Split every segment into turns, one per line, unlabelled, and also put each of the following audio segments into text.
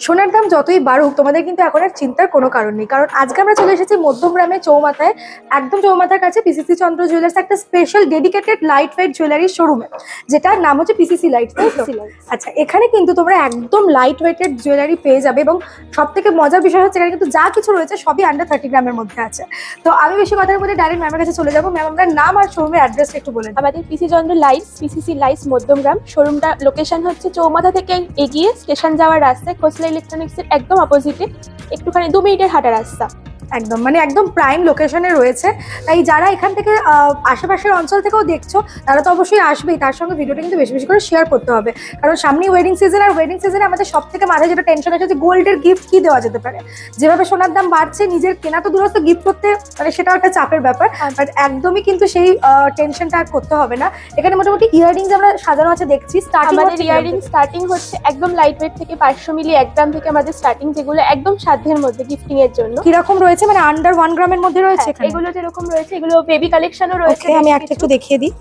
সোনার দাম যতই বাড়ুক তোমাদের কিন্তু এখন আর চিন্তার কোনো কারণ নেই, কারণ আজকে আমরা চলে এসেছি মধ্যমগ্রামে চৌমাথায়, একদম চৌমাথার কাছে পিসিসি চন্দ্র জুয়েলার্স একটা special dedicated light weight jewellery শোরুমে, যেটার নাম হচ্ছে পিসিসি লাইট। আচ্ছা, এখানে কিন্তু তোমরা একদম লাইট ওয়েটেড জুয়েলারি পেয়ে যাবে এবং সব থেকে মজার বিষয় হচ্ছে এখানে কিন্তু যা কিছু রয়েছে সবই আন্ডার 30 গ্রামের মধ্যে আছে। তো আমি বেশি কথার মধ্যে ডাইরেক্ট ম্যামের কাছে চলে যাবো। ম্যাম, আমরা নাম আর শোরুমের অ্যাড্রেসটা একটু বলে।
আমাদের পিসি চন্দ্র লাইটস, পিসিসি লাইটস মধ্যমগ্রাম। শোরুমটা লোকেশন হচ্ছে চৌমাথা থেকে এগিয়ে স্টেশন যাওয়ার রাস্তায় খোসলা ইলেকট্রনিক্সের একদম অপোজিটে, একটুখানি 2 মিনিটের হাঁটা রাস্তা।
একদম মানে একদম প্রাইম লোকেশনে রয়েছে। তাই যারা এখান থেকে আশেপাশের অঞ্চল থেকেও দেখছো তারা তো অবশ্যই আসবেই, তার সঙ্গে ভিডিওটা কিন্তু বেশি বেশি করে শেয়ার করতে হবে, কারণ সামনেই ওয়েডিং সিজন। আর ওয়েডিং সিজনে আমাদের সব থেকে মাথায় যেটা টেনশন আছে যে গোল্ডের গিফট কি দেওয়া যেতে পারে। যেভাবে সোনার দাম বাড়ছে, নিজের কেনা তো দূরস্থ, গিফট করতে মানে সেটাও একটা চাপের ব্যাপার। বাট একদমই কিন্তু সেই টেনশনটা আর করতে হবে না। এখানে মোটামুটি ইয়াররিংস আমরা সাজানো আছে দেখছি।
আমাদের ইয়াররিং স্টার্টিং হচ্ছে একদম লাইট ওয়েট থেকে 500 মিলি 1 গ্রাম থেকে আমাদের স্টার্টিং, যেগুলো একদম সাধ্যের মধ্যে গিফটিং এর জন্য।
কিরকম রয়েছে মানে আন্ডার 1 গ্রামের মধ্যে রয়েছে
এগুলো যেরকম রয়েছে, এগুলো বেবি কালেকশনও রয়েছে।
আমি একটা একটু দেখিয়ে দিই।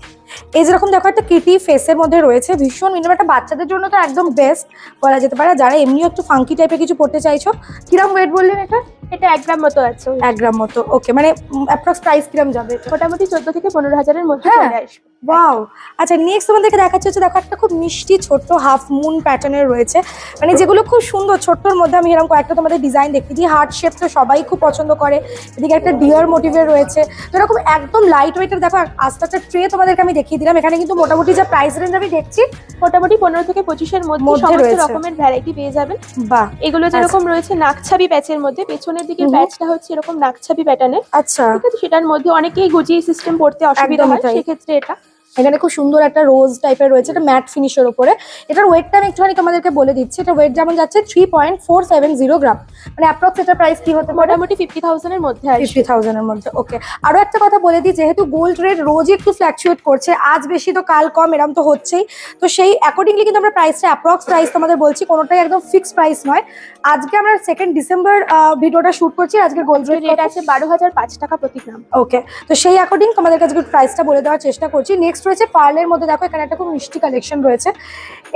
এই যেরকম দেখো একটা কিটি ফেসের মধ্যে রয়েছে, ভীষণ মিনিমাম একটা বাচ্চাদের জন্য তো একদম বেস্ট বলা যেতে পারে। যারা এমনিও একটু ফাঙ্কি টাইপের কিছু পড়তে চাইছো। কিরকম ওয়েট বললেন এটা?
এটা 1 গ্রাম মতো আছে।
1 গ্রাম মতো, ওকে। মানে অ্যাপ্রক্স প্রাইস কিরকম যাবে?
মোটামুটি 14 থেকে 15,000-এর মধ্যে চলে আসবে।
ওয়াও। আচ্ছা, নেক্সট তোমাদেরকে দেখাচ্ছি হচ্ছে, দেখো একটা খুব মিষ্টি ছোট্ট হাফ মুন প্যাটার্নের রয়েছে, মানে যেগুলো খুব সুন্দর। ছোট্টর মধ্যে আমি এরকম কয়েকটা তোমাদের ডিজাইন দেখিয়ে দিই। হার্ট শেপ তো সবাই খুব পছন্দ করে। এদিকে একটা ডিয়ার মোটিভের রয়েছে, তো এরকম একদম লাইট ওয়েটের। দেখো আস্তে একটা ট্রে তোমাদেরকে আমি দেখিয়ে দিলাম। এখানে কিন্তু মোটামুটি যা প্রাইস রেঞ্জ আমি দেখছি
মোটামুটি 15 থেকে 25-এর মধ্যে সমস্ত রকমের ভ্যারাইটি পেয়ে যাবেন।
বাহ।
এগুলো যেরকম রয়েছে নাকছাবি প্যাচের মধ্যে, পেছনের দিকের প্যাচটা হচ্ছে এরকম নাকছাবি প্যাটার্নের।
আচ্ছা,
ঠিক আছে। সেটার মধ্যে অনেকেই গুজিয়ে সিস্টেম পড়তে অসুবিধা হয়, সেক্ষেত্রে এটা
এখানে খুব সুন্দর একটা রোজ টাইপের রয়েছে, এটা ম্যাট ফিনিশের উপরে। এটার ওয়েটটা আমি একটুখানি তোমাদেরকে বলে দিচ্ছি। এটা ওয়েট যেমন যাচ্ছে 3.470 গ্রাম, মানে অ্যাপ্রক্স এটার প্রাইস কি হতে পারে?
মোটামুটি 50,000-এর মধ্যে।
50,000-এর মধ্যে, ওকে। আরো একটা কথা বলে দিই, যেহেতু গোল্ড রেট রোজই একটু ফ্ল্যাকচুয়েট করছে, আজ বেশি তো কাল কম, এরকম তো হচ্ছেই, তো সেই অ্যাকর্ডিংলি কিন্তু আমরা প্রাইসটা অ্যাপ্রক্স প্রাইস তোমাদের বলছি, কোনোটাই একদম ফিক্সড প্রাইস নয়। আজকে আমরা 2 ডিসেম্বর ভিডিওটা শুট করছি। আজকের গোল্ড রেট
আছে 12,005 টাকা প্রতি গ্রাম।
ওকে, তো সেই অ্যাকর্ডিং তোমাদের কাছে প্রাইসটা বলে দেওয়ার চেষ্টা করছি। নেক্সট রয়েছে পার্লের মধ্যে। দেখো এখানে একটা খুব মিষ্টি কালেকশন রয়েছে।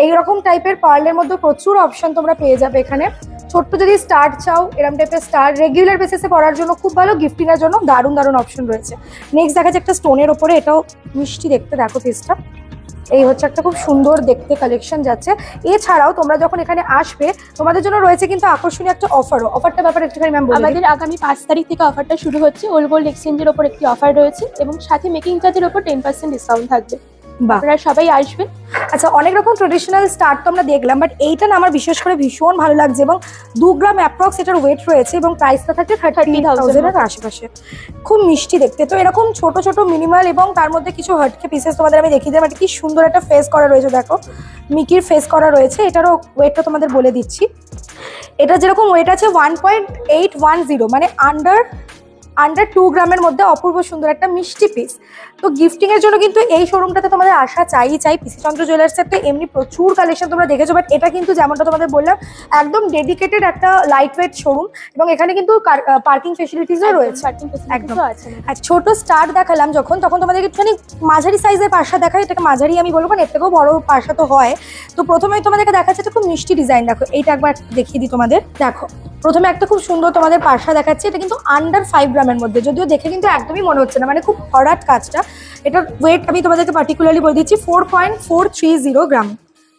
এইরকম টাইপের পার্লের মধ্যে প্রচুর অপশন তোমরা পেয়ে যাবে এখানে। ছোট্ট যদি স্টার চাও, এরকম টাইপের স্টার রেগুলার বেসিসে পরার জন্য খুব ভালো, গিফটিং এর জন্য দারুণ দারুণ অপশন রয়েছে। নেক্সট দেখা যাচ্ছে একটা স্টোনের ওপরে, এটাও মিষ্টি দেখতে। দেখো পিসটা এই হচ্ছে একটা খুব সুন্দর দেখতে কালেকশন যাচ্ছে। এছাড়াও তোমরা যখন এখানে আসবে তোমাদের জন্য রয়েছে কিন্তু আকর্ষণীয় একটা অফারও। অফারটা ব্যাপারে একটুখানি ম্যাম বলুন।
আমাদের আগামী 5 তারিখ থেকে অফারটা শুরু হচ্ছে। ওল্ড গোল্ড এক্সচেঞ্জের ওপর একটি অফার রয়েছে এবং সাথে মেকিং চার্জের ওপর 10% ডিসকাউন্ট থাকবে। আপনারা সবাই আসবেন।
আচ্ছা, অনেক রকম ট্রেডিশনাল স্টার তো আমরা দেখলাম, বাট এইটা না আমার বিশেষ করে ভীষণ ভালো লাগছে এবং 2 গ্রাম অ্যাপ্রক্স এটার ওয়েট রয়েছে এবং প্রাইসটা থাকছে 30,000-এর আশেপাশে। খুব মিষ্টি দেখতে। তো এরকম ছোট ছোট মিনিমাল এবং তার মধ্যে কিছু হটকে পিসেস তোমাদের আমি দেখিয়ে দিলাম। কি সুন্দর একটা ফেস করা রয়েছে, দেখো মিকির ফেস করা রয়েছে। এটারও ওয়েটটা তোমাদের বলে দিচ্ছি। এটা যেরকম ওয়েট আছে 1.810, মানে আন্ডার 2 গ্রামের মধ্যে অপূর্ব সুন্দর একটা মিষ্টি পিস। তো গিফটিং এর জন্য কিন্তু এই শোরুমটাতে তোমাদের আসা চাই। পিসি চন্দ্র জুয়েলার্সের তো এমনি প্রচুর কালেকশন তোমরা দেখেছো, বাট এটা কিন্তু যেমনটা তোমাদের বললাম একদম ডেডিকেটেড একটা লাইট ওয়েট শোরুম এবং এখানে কিন্তু পার্কিং ফেসিলিটিসও রয়েছে।
একদম আছে।
আর ছোট স্টার দেখালাম যখন, তখন তোমাদেরকে একটুখানি মাঝারি সাইজের পাশা দেখায়। এটাকে মাঝারি আমি বলবো না, এর থেকেও বড় পাশা তো হয়। তো প্রথমেই তোমাদেরকে দেখাচ্ছে একটা খুব মিষ্টি ডিজাইন। দেখো এইটা একবার দেখিয়ে দিই তোমাদের। দেখো প্রথমে একটা খুব সুন্দর তোমাদের পাশা দেখাচ্ছে। এটা কিন্তু আন্ডার 5 গ্রামের মধ্যে, যদিও দেখে কিন্তু একদমই মনে হচ্ছে না, মানে খুব ভরাট কাজটা। এটার ওয়েট আমি তোমাদেরকে পার্টিকুলারলি বলে দিচ্ছি 4.430 গ্রাম।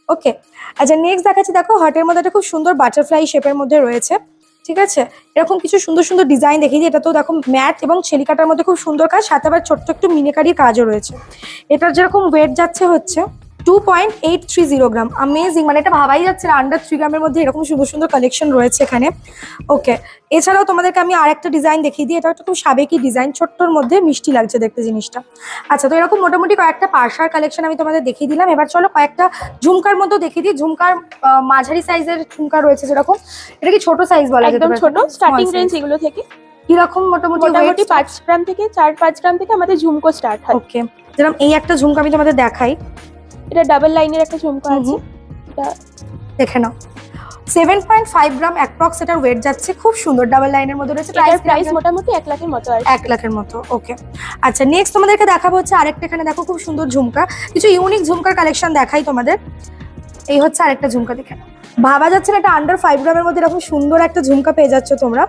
ওকে, আচ্ছা নেক্সট দেখাচ্ছি। দেখো হার্টের মধ্যে একটা খুব সুন্দর বাটারফ্লাই শেপের মধ্যে রয়েছে। ঠিক আছে, এরকম কিছু সুন্দর সুন্দর ডিজাইন দেখিয়ে দিই। এটা তো দেখো ম্যাট এবং ছেলিকাটার মধ্যে খুব সুন্দর কাজ, সাথে আবার ছোট্ট একটু মিনিকারির কাজও রয়েছে। এটার যেরকম ওয়েট যাচ্ছে হচ্ছে 2.830 গ্রাম। অ্যামেজিং, মানে এটা ভাবাই যাচ্ছে না আন্ডার 3 গ্রামের মধ্যে এরকম সুন্দর সুন্দর কালেকশন রয়েছে এখানে। ওকে, এছাড়াও তোমাদেরকে আমি আরেকটা ডিজাইন দেখিয়ে দিই। এটা একটা খুব সাবেকি ডিজাইন, ছোট্টর মধ্যে মিষ্টি লাগছে দেখতে জিনিসটা। আচ্ছা, তো এরকম মোটামুটি কয়েকটা পার্সার কালেকশন আমি তোমাদের দেখিয়ে দিলাম। এবার চলো কয়েকটা ঝুমকার মধ্যে দেখিয়ে দিই। ঝুমকার মাঝারি সাইজের ঝুমকা রয়েছে যেরকম। এটা কি ছোট সাইজ বলা যেতে পারে?
একদম ছোট, স্টার্টিং রেঞ্জ এগুলো থেকে
কিরকম? মোটামুটি
5 গ্রাম থেকে 4-5 গ্রাম থেকে আমাদের ঝুমকো স্টার্ট হয়।
ওকে, যেরকম এই একটা ঝুমকা আমি তোমাদের দেখাই।
এটা ডাবল লাইনের একটা ঝুমকা আছে, এটা
দেখে নাও। 7.5 গ্রাম অ্যাপ্রক্স এটার ওয়েট যাচ্ছে। খুব সুন্দর ডাবল লাইনের মধ্যে রয়েছে।
প্রাইস মোটামুটি 1 লাখের মতো আছে।
1 লাখের মতো। ওকে, আচ্ছা নেক্সট তোমাদেরকে দেখাবো হচ্ছে আরেকটা। এখানে দেখো খুব সুন্দর ঝুমকা, কিছু ইউনিক ঝুমকার কালেকশন দেখাই তোমাদের। এই হচ্ছে আরেকটা ঝুমকা, দেখে ভাবা যাচ্ছে না এটা আন্ডার 5 গ্রামের মধ্যে এরকম সুন্দর একটা ঝুমকা পেয়ে যাচ্ছ তোমরা।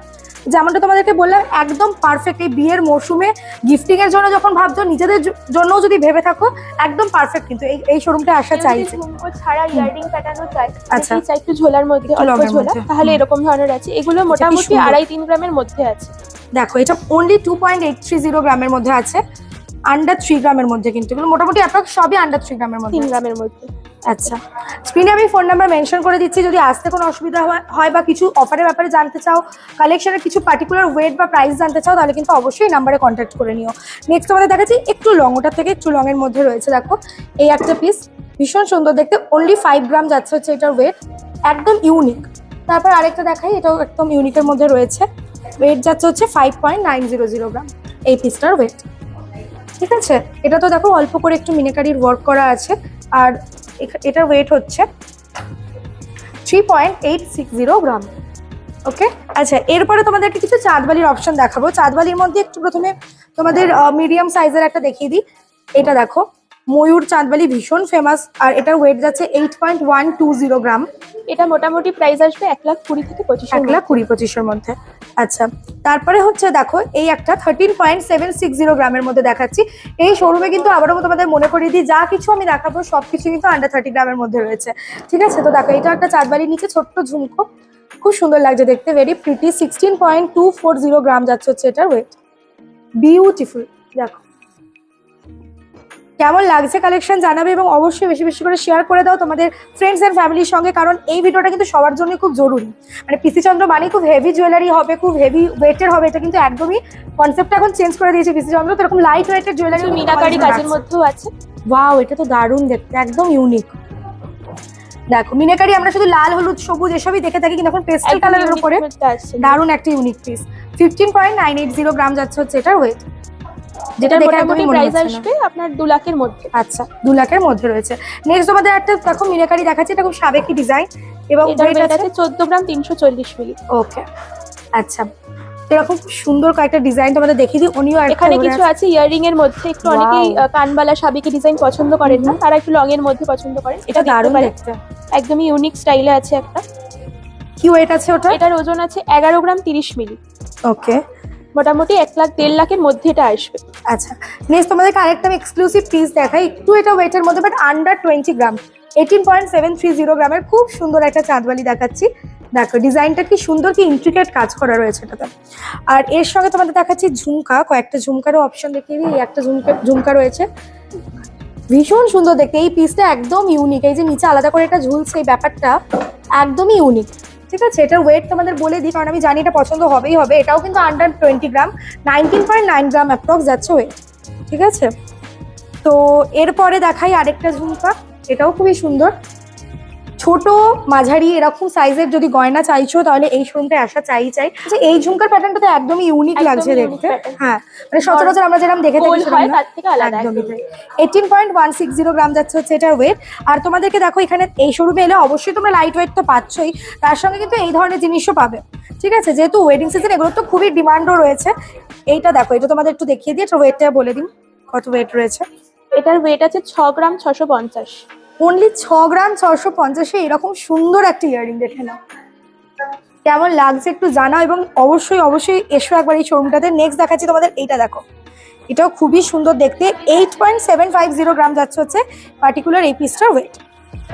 যেমনটা তোমাদেরকে বললাম একদম পারফেক্ট, এই বিয়ের মরশুমে গিফটিং এর জন্য যখন ভাবছো, নিজেদের জন্যও যদি ভেবে থাকো, একদম পারফেক্ট কিন্তু এই শোরুমটা আসা চাইছে।
ঝুমকো ছাড়া ইয়াররিং প্যাটার্নও চাই,
আচ্ছা
চাই একটু ঝোলার মধ্যে, অল্প ঝোলা, তাহলে এরকম ধরনের আছে। এগুলো মোটামুটি 2.5-3 গ্রামের মধ্যে আছে।
দেখো এটা অনলি 2.830 গ্রামের মধ্যে আছে, আন্ডার 3 গ্রামের মধ্যে, কিন্তু এগুলো মোটামুটি অ্যাপ্রক্স সবই আন্ডার 3 গ্রামের মধ্যে,
3 গ্রামের মধ্যে।
আচ্ছা, স্ক্রিনে আমি ফোন নাম্বার মেনশন করে দিচ্ছি, যদি আসতে কোনো অসুবিধা হয় বা কিছু অফারের ব্যাপারে জানতে চাও, কালেকশনের কিছু পার্টিকুলার ওয়েট বা প্রাইস জানতে চাও, তাহলে কিন্তু অবশ্যই নাম্বারে কন্ট্যাক্ট করে নিও। নেক্সট আমাদের দেখাচ্ছি একটু লং, ওটার থেকে একটু লং এর মধ্যে রয়েছে। দেখো এই একটা পিস ভীষণ সুন্দর দেখতে, অনলি 5 গ্রাম যাচ্ছে হচ্ছে এটার ওয়েট, একদম ইউনিক। তারপর আরেকটা দেখাই, এটাও একদম ইউনিকের মধ্যে রয়েছে, ওয়েট যাচ্ছে হচ্ছে 5.900 গ্রাম এই পিসটার ওয়েট। ঠিক আছে, এটা তো দেখো অল্প করে একটু মিনাকারির ওয়ার্ক করা আছে, আর এটার ওয়েট হচ্ছে 3.860 গ্রাম। ওকে, আচ্ছা এরপরে তোমাদেরকে কিছু চাঁদবালির অপশন দেখাবো। চাঁদবালির মধ্যে একটু প্রথমে তোমাদের মিডিয়াম সাইজের একটা দেখিয়ে দিই। এটা দেখো ময়ূর চাঁদবালি ভীষণ ফেমাস, আর এটার ওয়েট যাচ্ছে 8.120 গ্রাম।
এটা মোটামুটি প্রাইস আসবে 1,20,000 থেকে
1,20,000-25,000 মধ্যে। আচ্ছা, তারপরে হচ্ছে দেখো এই একটা 13.760 গ্রামের মধ্যে দেখাচ্ছি। এই শোরুমে কিন্তু আবারও তোমাদের মনে করিয়ে দিই, যা কিছু আমি দেখাবো সবকিছু কিন্তু আন্ডার 30 গ্রামের মধ্যে রয়েছে। ঠিক আছে, তো দেখো এটা একটা চাঁদবালির নিচে ছোট্ট ঝুমকো, খুব সুন্দর লাগছে দেখতে, ভেরি প্রিটি। 16.240 গ্রাম যাচ্ছে হচ্ছে এটার ওয়েট, বিউটিফুল। দেখো কেমন লাগছে কালেকশন জানাবে, এবং অবশ্যই বেশি বেশি করে শেয়ার করে দাও তোমাদের ফ্রেন্ডস এন্ড ফ্যামিলির সঙ্গে, কারণ এই ভিডিওটা কিন্তু সবার জন্য খুব জরুরি। মানে পিসি চন্দ্র মানে খুব হেভি জুয়েলারি হবে, খুব হেভি ওয়েটের হবে, এটা কিন্তু একদমই কনসেপ্টটা এখন চেঞ্জ করে দিয়েছে পিসি চন্দ্র। তো এরকম লাইট ওয়েটের জুয়েলারি
মিনাকারি কাজের মধ্যেও আছে।
ওয়াও, এটা তো দারুণ দেখতে, একদম ইউনিক। দেখো মিনাকারি আমরা শুধু লাল হলুদ সবুজ এসবই দেখে থাকি, কিন্তু এখন পেস্টেল কালারের উপরে দারুণ একটা ইউনিক পিস। 15.980 গ্রাম যাচ্ছে হচ্ছে এটার ওয়েট, যেটা দেখে একদমই প্রাইস আসবে
আপনার 2 লাখের মধ্যে।
আচ্ছা, 2 লাখের মধ্যে রয়েছে। নেক্সট আমাদের একটা দেখো মিনাকারি দেখাচ্ছি, এটা খুব সাবেকি ডিজাইন, এবং
এটা আছে 14 গ্রাম 340 মিলি।
ওকে, আচ্ছা এরকম খুব সুন্দর কয়েকটা ডিজাইন তোমাদের দেখিয়ে দিই। উনিও
এখানে কিছু আছে ইয়াররিং এর মধ্যে, একটু অনেকেই কানবালা সাবেকি ডিজাইন পছন্দ করেন না, তারা একটু লং এর মধ্যে পছন্দ করেন। এটা দারুণ দেখতে, একদমই ইউনিক স্টাইলে আছে একটা।
কি ওয়েট আছে ওটা?
এটার ওজন আছে 11 গ্রাম 30 মিলি।
ওকে,
মোটামুটি 1,00,000-1.5 লাখের মধ্যে এটা আসবে।
আচ্ছা, নেক্সট তোমাদেরকে আরেকটা আমি এক্সক্লুসিভ পিস দেখাই, একটু এটা ওয়েটের মধ্যে, বাট আন্ডার 20 গ্রাম, 18.730 গ্রামের খুব সুন্দর একটা চাঁদবালি দেখাচ্ছি। দেখো ডিজাইনটা কি সুন্দর, কি ইন্ট্রিকেট কাজ করা রয়েছে এটাতে। আর এর সঙ্গে তোমাদের দেখাচ্ছি ঝুমকা, কয়েকটা ঝুমকারও অপশন দেখিয়ে দিই। একটা ঝুমকা রয়েছে ভীষণ সুন্দর দেখতে, এই পিসটা একদম ইউনিক। এই যে নিচে আলাদা করে এটা ঝুলছে, এই ব্যাপারটা একদমই ইউনিক। ঠিক আছে, এটার ওয়েট তোমাদের বলে দিই, কারণ আমি জানি এটা পছন্দ হবেই হবে। এটাও কিন্তু আন্ডার 20 গ্রাম, 19.9 গ্রাম অ্যাপ্রক্স যাচ্ছে ওয়েট। ঠিক আছে, তো এরপরে দেখাই আরেকটা ঝুমকা, এটাও খুবই সুন্দর। ছোট মাঝারি এরকম সাইজের যদি গয়না চাইছো, তাহলে এই শোরুমটায় আসা চাই। যে এই ঝুমকার প্যাটার্নটা তো একদমই ইউনিক লাগছে দেখতে। হ্যাঁ, মানে সচরাচর আমরা যেরকম দেখে থাকি একদমই 18.160 গ্রাম যাচ্ছে হচ্ছে এটার ওয়েট। আর তোমাদেরকে দেখো এখানে এই শোরুমে এলে অবশ্যই তোমরা লাইট ওয়েট তো পাচ্ছই, তার সঙ্গে কিন্তু এই ধরনের জিনিসও পাবে। ঠিক আছে, যেহেতু ওয়েডিং সিজন, এগুলো তো খুবই ডিমান্ডও রয়েছে। এইটা দেখো, এটা তোমাদের একটু দেখিয়ে দিই, এটা ওয়েটটা বলে দিন কত ওয়েট রয়েছে।
এটার ওয়েট আছে 6 গ্রাম 650।
অনলি 6 গ্রাম 650-এ এরকম সুন্দর একটা ইয়াররিং দেখে নাও, কেমন লাগছে একটু জানাও, এবং অবশ্যই অবশ্যই এসো একবার এই শোরুমটাতে। নেক্সট দেখাচ্ছি তোমাদের এইটা, দেখো এটাও খুবই সুন্দর দেখতে, 8.750 গ্রাম যাচ্ছে হচ্ছে পার্টিকুলার এই পিসটার ওয়েট।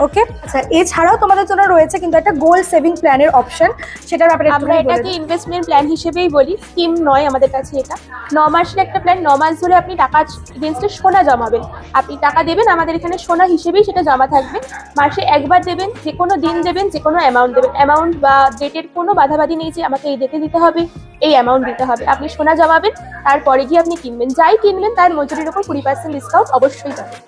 ওকে, আচ্ছা এছাড়াও তোমাদের জন্য রয়েছে কিন্তু একটা গোল্ড সেভিং প্ল্যানের অপশন, সেটার ব্যাপারে
আমরা এটাকে ইনভেস্টমেন্ট প্ল্যান হিসেবেই বলি, স্কিম নয় আমাদের কাছে। এটা 9 মাসের একটা প্ল্যান, 9 মাস ধরে আপনি টাকা এগেইনস্টে সোনা জমাবেন। আপনি টাকা দেবেন, আমাদের এখানে সোনা হিসেবেই সেটা জমা থাকবে। মাসে একবার দেবেন, যে কোনো দিন দেবেন, যে কোনো অ্যামাউন্ট দেবেন। অ্যামাউন্ট বা ডেটের কোনো বাধাবাধি নেই যে আমাকে এই ডেটে দিতে হবে, এই অ্যামাউন্ট দিতে হবে। আপনি সোনা জমাবেন, তারপরে গিয়ে আপনি কিনবেন, যাই কিনবেন তার মজুরির উপর 20% ডিসকাউন্ট অবশ্যই পাবেন।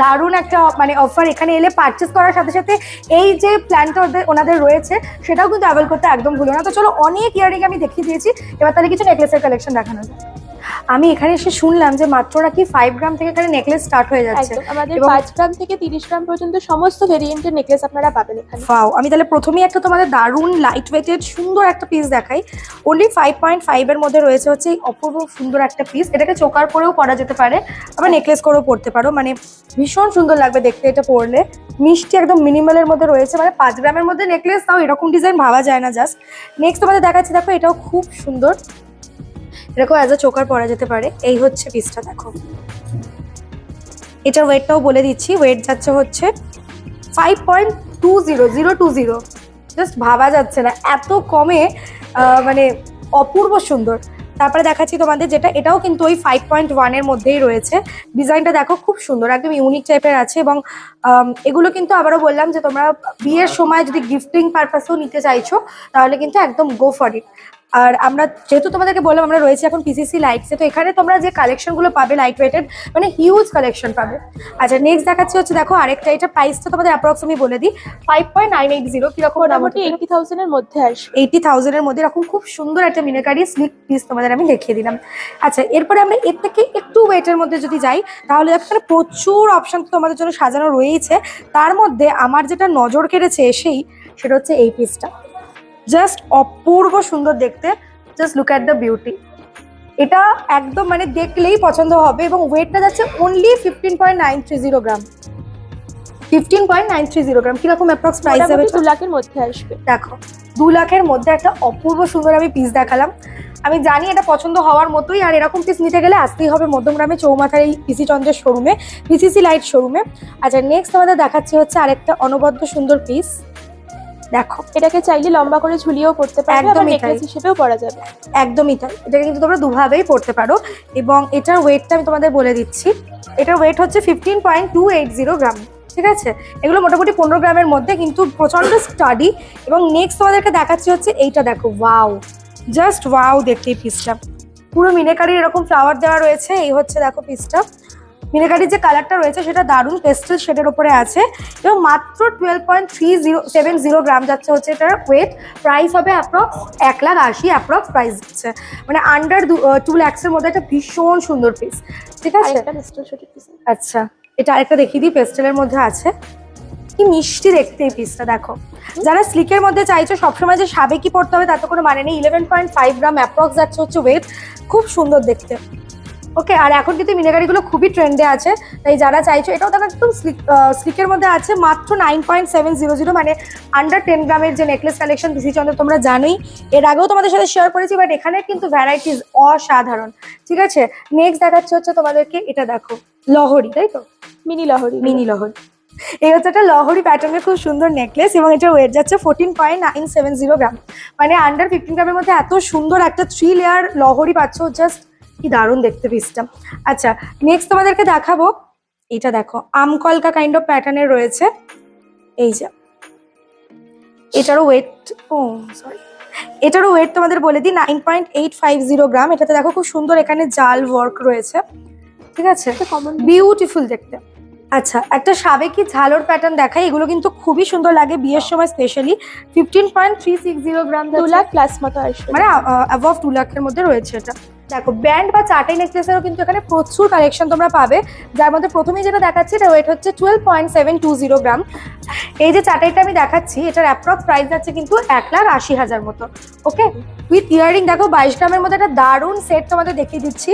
দারুণ একটা মানে অফার, এখানে এলে পারচেস করার সাথে সাথে এই যে প্ল্যানটা ওনাদের রয়েছে সেটাও কিন্তু অ্যাভেল করতে একদম ভুলো না। তো চলো, অনেক ইয়াররিং আমি দেখিয়ে দিয়েছি, এবার তাহলে কিছু নেকলেসের কালেকশন দেখানো যায়। আমি এখানে এসে শুনলাম যে মাত্র নাকি 5 গ্রাম থেকে এখানে নেকলেস স্টার্ট হয়ে যাচ্ছে।
একদম আমাদের 5 গ্রাম থেকে 30 গ্রাম পর্যন্ত সমস্ত ভেরিয়েন্টের নেকলেস আপনারা পাবেন এখানে।
ওয়াও, আমি তাহলে প্রথমেই একটা তোমাদের দারুণ লাইট ওয়েটেড সুন্দর একটা পিস দেখাই। অনলি 5.5 এর মধ্যে রয়েছে হচ্ছে এই অপূর্ব সুন্দর একটা পিস। এটাকে চোকার করেও পরা যেতে পারে, আবার নেকলেস করেও পরতে পারো, মানে ভীষণ সুন্দর লাগবে দেখতে এটা পরলে। মিষ্টি একদম মিনিমালের মধ্যে রয়েছে, মানে 5 গ্রামের মধ্যে নেকলেস, তাও এরকম ডিজাইন ভাবা যায় না। জাস্ট নেক্সট তোমাদের দেখাচ্ছি, দেখো এটাও খুব সুন্দর, এরকম অ্যাজ আ চোকার পরা যেতে পারে। এই হচ্ছে পিসটা, দেখো এটার ওয়েটটাও বলে দিচ্ছি। ওয়েট যাচ্ছে হচ্ছে 5.20020। জাস্ট ভাবা যাচ্ছে না এত কমে, মানে অপূর্ব সুন্দর। তারপরে দেখাচ্ছি তোমাদের যেটা, এটাও কিন্তু ওই 5.1 এর মধ্যেই রয়েছে। ডিজাইনটা দেখো খুব সুন্দর, একদম ইউনিক টাইপের আছে। এবং এগুলো কিন্তু আবারও বললাম যে তোমরা বিয়ের সময় যদি গিফটিং পারপাসেও নিতে চাইছো তাহলে কিন্তু একদম গো ফর ইট। আর আমরা যেহেতু তোমাদেরকে বললাম আমরা রয়েছি এখন পিসিসি লাইটসে, তো এখানে তোমরা যে কালেকশনগুলো পাবে লাইট ওয়েটেড, মানে হিউজ কালেকশন পাবে। আচ্ছা নেক্সট দেখাচ্ছি হচ্ছে, দেখো আরেকটা, এটা প্রাইসটা তোমাদের অ্যাপ্রক্স আমি বলে দিই 5.980। কিরকম?
মোটামুটি 80,000 এর মধ্যে আসবে।
80,000 এর মধ্যে এরকম খুব সুন্দর একটা মিনাকারি স্লিক পিস তোমাদের আমি দেখিয়ে দিলাম। আচ্ছা এরপরে আমরা এর থেকে একটু ওয়েটের মধ্যে যদি যাই তাহলে এখানে প্রচুর অপশন তোমাদের জন্য সাজানো রয়েছে। তার মধ্যে আমার যেটা নজর কেড়েছে এসেই সেটা হচ্ছে এই পিসটা। জাস্ট অপূর্ব সুন্দর দেখতে, just look at the beauty. এটা একদম মানে দেখলেই পছন্দ হবে। এবং ওয়েটটা যাচ্ছে অনলি 15.930 গ্রাম। 15.930 গ্রাম। কিরকম অ্যাপ্রক্স প্রাইস যাবে?
2 লাখের মধ্যে আসবে।
দেখো 2 লাখের মধ্যে একটা অপূর্ব সুন্দর আমি পিস দেখালাম। আমি জানি এটা পছন্দ হওয়ার মতোই। আর এরকম পিস নিতে গেলে আসতেই হবে মধ্যমগ্রামে চৌমাথার এই পিসি চন্দ্রের শোরুমে, পিসিসি লাইট শোরুমে। আচ্ছা নেক্সট আমাদের দেখাচ্ছি হচ্ছে আরেকটা অনবদ্য সুন্দর পিস। দেখো
এটাকে চাইলে লম্বা করে ঝুলিয়েও পড়তে পারবে, আবার
একদমই
নেকলেস
তাই।
হিসেবেও পরা যাবে।
একদমই তাই, এটাকে কিন্তু তোমরা দুভাবেই পড়তে পারো। এবং এটার ওয়েটটা আমি তোমাদের বলে দিচ্ছি, এটার ওয়েট হচ্ছে 15.280 গ্রাম। ঠিক আছে, এগুলো মোটামুটি 15 গ্রামের মধ্যে, কিন্তু প্রচন্ড স্টাডি। এবং নেক্সট তোমাদেরকে দেখাচ্ছি হচ্ছে এইটা, দেখো ওয়াও, জাস্ট ওয়াও দেখতে এই পিসটা। পুরো মিনাকারির এরকম ফ্লাওয়ার দেওয়া রয়েছে। এই হচ্ছে দেখো পিসটা, মিনাকারির যে কালারটা রয়েছে সেটা দারুণ পেস্টেল শেডের উপরে আছে। এবং মাত্র 12.370 গ্রাম যাচ্ছে হচ্ছে এটার ওয়েট। প্রাইস হবে অ্যাপ্রক্স 1,80,000 অ্যাপ্রক্স প্রাইস দিচ্ছে, মানে আন্ডার 2 লাখসের মধ্যে একটা ভীষণ সুন্দর পিস। ঠিক আছে, আচ্ছা এটা আরেকটা দেখিয়ে দিই, পেস্টেলের মধ্যে আছে। কি মিষ্টি দেখতে এই পিসটা, দেখো। যারা স্লিকের মধ্যে চাইছো সবসময় যে সাবেকি পড়তে হবে তার তো কোনো মানে নেই। 11.5 গ্রাম অ্যাপ্রক্স যাচ্ছে হচ্ছে ওয়েট, খুব সুন্দর দেখতে। ওকে, আর এখন কিন্তু মিনাকারিগুলো খুবই ট্রেন্ডে আছে, তাই যারা চাইছো, এটাও দেখো একদম স্লিকের মধ্যে আছে। মাত্র 9.700, মানে আন্ডার 10 গ্রামের যে নেকলেস কালেকশন পিসি চন্দ্র তোমরা জানোই, এর আগেও তোমাদের সাথে শেয়ার করেছি, বাট এখানে কিন্তু ভ্যারাইটিস অসাধারণ। ঠিক আছে, নেক্সট দেখাচ্ছে হচ্ছে তোমাদেরকে, এটা দেখো লহরি, তাই তো?
মিনি লহরি।
মিনি লহরি, এই হচ্ছে একটা লহরি প্যাটার্নের খুব সুন্দর নেকলেস। এবং এটার ওয়েট যাচ্ছে 14.970 গ্রাম, মানে আন্ডার 15 গ্রামের মধ্যে এত সুন্দর একটা 3 লেয়ার লহরি পাচ্ছ। জাস্ট কি দারুণ দেখতে পিসটা। আচ্ছা নেক্সট তোমাদেরকে দেখাবো, এটা দেখো আমকলকা কাইন্ড অফ প্যাটার্নের রয়েছে। এই যে এটারও ওয়েট, এটারও ওয়েট তোমাদের বলে দিই 9.850 গ্রাম। এটাতে দেখো খুব সুন্দর এখানে জাল ওয়ার্ক রয়েছে। ঠিক আছে, বিউটিফুল দেখতে। আচ্ছা একটা সাবেকি ঝালর প্যাটার্ন দেখাই, এগুলো কিন্তু খুবই সুন্দর লাগে বিয়ের সময় স্পেশালি। 15.360 গ্রাম,
2 লাখ প্লাস মতো আসবে,
মানে অ্যাবভ 2 লাখের মধ্যে রয়েছে এটা। দেখো ব্যান্ড বা চাটাই নেকলেসেরও কিন্তু এখানে প্রচুর কালেকশন তোমরা পাবে, যার মধ্যে প্রথমেই যেটা দেখাচ্ছি এটা ওয়েট হচ্ছে 12.720 গ্রাম। এই যে চাটাইটা আমি দেখাচ্ছি এটার অ্যাপ্রক্স প্রাইস যাচ্ছে কিন্তু 1,80,000 মতো। ওকে, উইথ ইয়ারিং দেখো 22 গ্রামের মধ্যে একটা দারুণ সেট তোমাদের দেখিয়ে দিচ্ছি,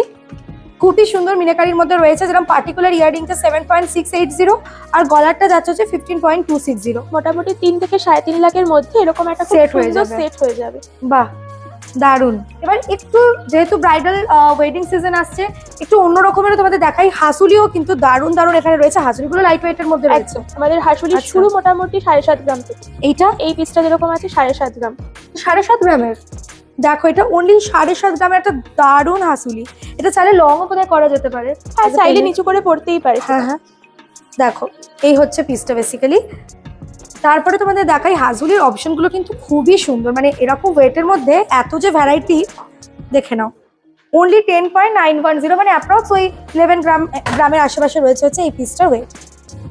খুবই সুন্দর মিনাকারির মধ্যে রয়েছে। যেরকম পার্টিকুলার ইয়ারিংটা 7.680 আর গলারটা যাচ্ছে হচ্ছে 15.260।
মোটামুটি 3 থেকে 3.5 লাখের মধ্যে এরকম একটা
সেট হয়ে যাবে। বাহ দারুন। এবার একটু যেহেতু ব্রাইডাল ওয়েডিং সিজন আসছে, একটু অন্য রকমেরও তোমাদের দেখাই। হাসুলিও কিন্তু দারুন দারুন এখানে রয়েছে, হাসুলিগুলো লাইট ওয়েটের মধ্যে রয়েছে।
আমাদের হাসুলি শুরু মোটামুটি 7.5 গ্রাম থেকে।
এইটা
এই পিসটা যেরকম আছে 7.5 গ্রাম।
7.5 গ্রামের, দেখো এটা অনলি 7.5 গ্রামের একটা দারুন হাসুলি। এটা চাইলে লংও কোথায় করা যেতে পারে,
হ্যাঁ চাইলে নিচু করে পড়তেই পারে।
হ্যাঁ হ্যাঁ, দেখো এই হচ্ছে পিসটা বেসিক্যালি। তারপরে তোমাদের দেখাই হাসুলির অপশনগুলো কিন্তু খুবই সুন্দর, মানে এরকম ওয়েটের মধ্যে এত যে ভ্যারাইটি দেখে নাও। অনলি 10.910, মানে অ্যাপ্রক্স ওই 11 গ্রামের আশেপাশে রয়েছে হচ্ছে এই পিসটার ওয়েট।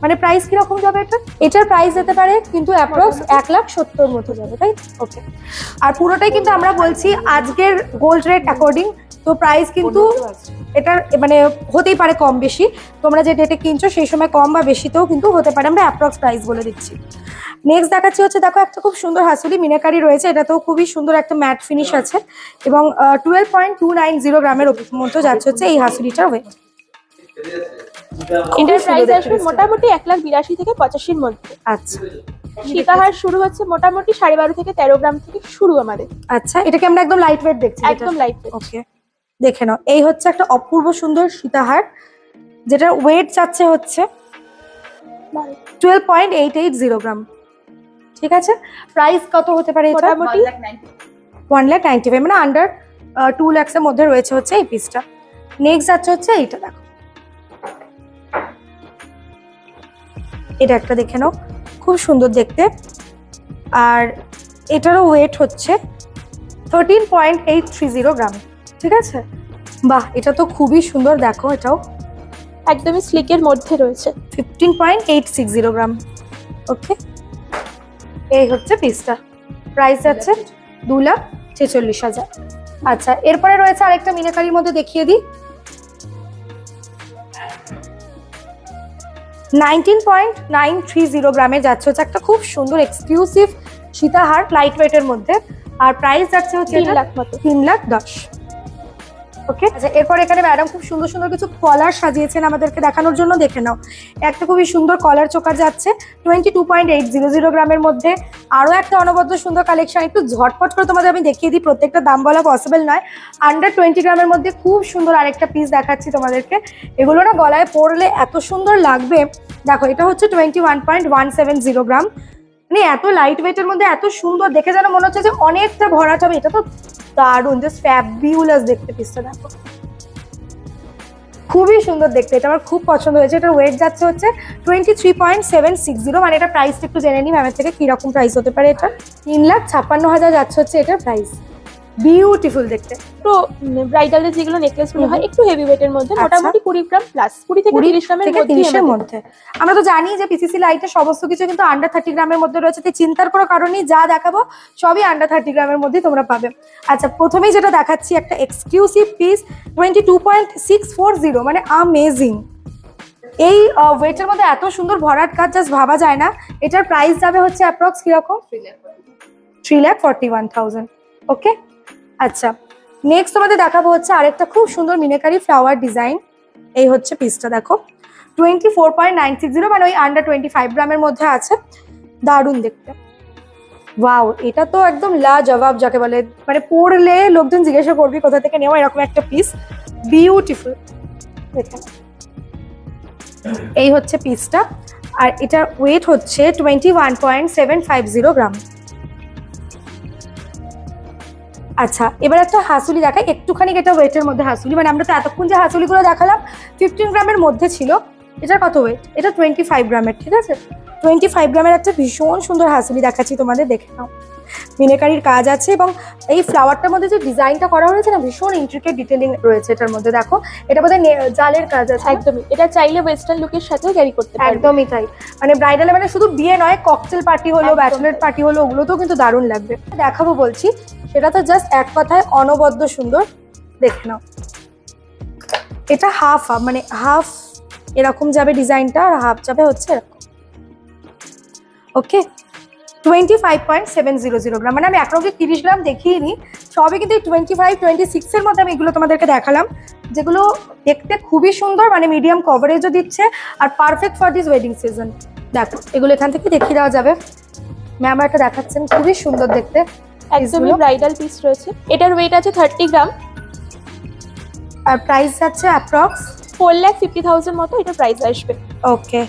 মানে প্রাইস কিরকম যাবে এটা? এটার প্রাইস যেতে পারে কিন্তু অ্যাপ্রক্স 1,70,000 মতো যাবে, তাই? ওকে, আর পুরোটাই কিন্তু আমরা বলছি আজকের গোল্ড রেট অ্যাকর্ডিং তো প্রাইস কিন্তু এটার মানে হতেই পারে কম বেশি, তোমরা যে ডেটে কিনছো সেই সময় কম বা বেশিতেও কিন্তু হতে পারে, আমরা অ্যাপ্রক্স প্রাইস বলে দিচ্ছি। নেক্সট দেখাচ্ছি হচ্ছে দেখো একটা খুব সুন্দর হাসুলি মিনাকারি রয়েছে, এটাতেও খুবই সুন্দর একটা ম্যাট ফিনিশ আছে এবং 12.290 গ্রামের মধ্যে যাচ্ছে হচ্ছে এই হাসুলিটার ওয়েট।
এটার প্রাইস আসবে মোটামুটি 1,82,000 থেকে 85,000 মধ্যে।
আচ্ছা,
সীতাহার শুরু হচ্ছে মোটামুটি 12.5 থেকে 13 গ্রাম থেকে শুরু আমাদের।
আচ্ছা, এটাকে আমরা একদম লাইট ওয়েট দেখছি,
একদম লাইট ওয়েট।
ওকে, দেখে নাও এই হচ্ছে একটা অপূর্ব সুন্দর সীতাহার, যেটার ওয়েট যাচ্ছে হচ্ছে 12.880 গ্রাম। ঠিক আছে, প্রাইস কত হতে পারে?
মোটামুটি
1,95,000, মানে আন্ডার 2 lakhs এর মধ্যে রয়েছে হচ্ছে এই পিসটা। নেক্সট যাচ্ছে হচ্ছে এইটা, দেখো এটা একটা দেখে নাও, খুব সুন্দর দেখতে, আর এটারও ওয়েট হচ্ছে 13.830 গ্রাম। ঠিক আছে, বাহ, এটা তো খুবই সুন্দর, দেখো এটাও
একদমই স্লিকের মধ্যে রয়েছে।
15.860 গ্রাম। ওকে, এই হচ্ছে পিসটা, প্রাইস যাচ্ছে 2,46,000। আচ্ছা, এরপরে রয়েছে আরেকটা মিনাকারির মধ্যে দেখিয়ে দিই, 19.930 গ্রামে যাচ্ছে হচ্ছে একটা খুব সুন্দর এক্সক্লুসিভ সীতাহার লাইট ওয়েটের মধ্যে, আর প্রাইস যাচ্ছে হচ্ছে
3 লাখ মতো।
3,10,000। ওকে, আচ্ছা, এরপর এখানে ম্যাডাম খুব সুন্দর সুন্দর কিছু কলার সাজিয়েছেন আমাদেরকে দেখানোর জন্য, দেখে নাও একটা খুবই সুন্দর কলার চোকার যাচ্ছে 22.800 গ্রামের মধ্যে। আরও একটা অনবদ্য সুন্দর কালেকশন, একটু ঝটপট করে তোমাদের আমি দেখিয়ে দিই, প্রত্যেকটা দাম বলা পসিবল নয়। আন্ডার 20 গ্রামের মধ্যে খুব সুন্দর আরেকটা পিস দেখাচ্ছি তোমাদেরকে, এগুলো না গলায় পরলে এত সুন্দর লাগবে। দেখো এটা হচ্ছে 21.170 গ্রাম, মানে এত লাইট ওয়েটের মধ্যে এত সুন্দর দেখে, যেন মনে হচ্ছে যে অনেকটা ভরাট হবে। এটা তো দারুণ, জাস্ট ফ্যাবিউলাস দেখতে পিসটা, দেখো খুবই সুন্দর দেখতে, এটা আমার খুব পছন্দ হয়েছে। এটার ওয়েট যাচ্ছে হচ্ছে 23.760, মানে এটা প্রাইসটা একটু জেনে নিই ম্যামের থেকে কিরকম প্রাইস হতে পারে। এটা 3,56,000 যাচ্ছে হচ্ছে এটার প্রাইস। বিউটিফুল দেখতে।
তো ব্রাইডালের যেগুলো নেকলেস গুলো হয় একটু হেভি ওয়েটের মধ্যে, মোটামুটি 20 গ্রাম প্লাস, 20 থেকে 30 গ্রামের
থেকে 30-এর মধ্যে। আমরা তো জানি যে পিসিসি লাইটের সমস্ত কিছু কিন্তু আন্ডার 30 গ্রামের মধ্যে রয়েছে, তাই চিন্তার কোনো কারণ নেই, যা দেখাবো সবই আন্ডার 30 গ্রামের মধ্যেই তোমরা পাবে। আচ্ছা, প্রথমেই যেটা দেখাচ্ছি একটা এক্সক্লুসিভ পিস 22.640, মানে আমেজিং। এই ওয়েটের মধ্যে এত সুন্দর ভরাট কাজ জাস্ট ভাবা যায় না। এটার প্রাইস যাবে হচ্ছে অ্যাপ্রক্স কিরকম? 3,41,000। ওকে, আচ্ছা, নেক্সট তোমাদের দেখাবো হচ্ছে আরেকটা খুব সুন্দর মিনাকারি ফ্লাওয়ার ডিজাইন। এই হচ্ছে পিসটা, দেখো 24.960, মানে ওই আন্ডার 25 গ্রামের মধ্যে আছে, দারুণ দেখতে। ওয়াও, এটা তো একদম লাজবাব যাকে বলে, মানে পরলে লোকজন জিজ্ঞাসা করবি কোথা থেকে নেওয়া, এরকম একটা পিস, বিউটিফুল দেখে। এই হচ্ছে পিসটা, আর এটার ওয়েট হচ্ছে 21.750 গ্রাম। আচ্ছা, এবার একটা হাসুলি দেখাই, একটুখানি এটা ওয়েটের মধ্যে হাসুলি, মানে আমরা তো এতক্ষণ যে হাসুলিগুলো দেখালাম 15 গ্রামের মধ্যে ছিল, এটার কত ওয়েট? এটা 25 গ্রামের। ঠিক আছে, 25 গ্রামের একটা ভীষণ সুন্দর হাসুলি দেখাচ্ছি তোমাদের, দেখে নাও মিনাকারির কাজ আছে, এবং এই ফ্লাওয়ারটার মধ্যে যে ডিজাইনটা করা হয়েছে না, ভীষণ ইন্ট্রিকেট ডিটেলিং রয়েছে এটার মধ্যে। দেখো এটা বোধহয় জালের কাজ আছে।
একদমই, এটা চাইলে ওয়েস্টার্ন লুকের সাথেও ক্যারি করতে পারবে।
একদমই তাই, মানে ব্রাইডালে মানে শুধু বিয়ে নয়, ককটেল পার্টি হলো, ব্যাচেলর পার্টি হলো, ওগুলোতেও কিন্তু দারুণ লাগবে। দেখাবো বলছি, সেটা তো জাস্ট এক কথায় অনবদ্য সুন্দর, দেখে নাও। এটা হাফ মানে হাফ এরকম যাবে ডিজাইনটা, আর হাফ যাবে হচ্ছে এরকম। ওকে, 25.700 গ্রাম, মানে আমি একরকম 30 গ্রাম দেখিয়ে নিই, সবই কিন্তু 25-26 এর মধ্যে আমি এগুলো তোমাদেরকে দেখালাম, যেগুলো দেখতে খুবই সুন্দর, মানে মিডিয়াম কভারেজও দিচ্ছে, আর perfect for this wedding season. দেখো এগুলো এখান থেকে দেখিয়ে দেওয়া যাবে, ম্যাম একটা দেখাচ্ছেন, খুবই সুন্দর দেখতে,
একদমই ব্রাইডাল পিস রয়েছে। এটার ওয়েট আছে 30 গ্রাম,
আর প্রাইস যাচ্ছে অ্যাপ্রক্স
4,50,000 মতো এটা প্রাইস আসবে।
ওকে,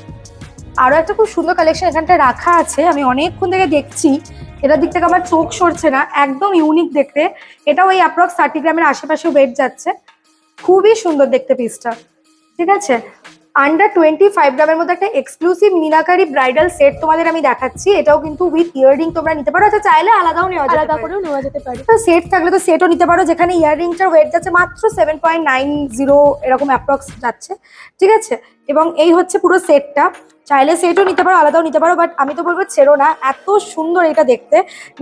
আরো একটা খুব সুন্দর কালেকশন এখানটা রাখা আছে, আমি অনেকক্ষণ থেকে দেখছি, এটার দিক থেকে আমার চোখ সরছে না, একদম ইউনিক দেখতে। এটাও ওই অ্যাপ্রক্স 30 গ্রামের আশেপাশে ওয়েট যাচ্ছে, খুবই সুন্দর দেখতে পিসটা। ঠিক আছে, আন্ডার 25 গ্রামের মধ্যে একটা এক্সক্লুসিভ মিনাকারি ব্রাইডাল সেট তোমাদের আমি দেখাচ্ছি। এটাও কিন্তু উইথ ইয়াররিং তোমরা নিতে পারো, আচ্ছা চাইলে আলাদাও নেওয়া যেতে
আলাদা
পারে।
করেও নেওয়া যেতে পারে।
তো সেট থাকলে তো সেটও নিতে পারো, যেখানে ইয়াররিংটার ওয়েট যাচ্ছে মাত্র 7.90 এরকম অ্যাপ্রক্স যাচ্ছে, ঠিক আছে। এবং এই হচ্ছে পুরো সেটটা, চাইলে সেটও নিতে পারো আলাদাও নিতে পারো, বাট আমি তো বলবো ছেড়ো না, এত সুন্দর এটা দেখতে।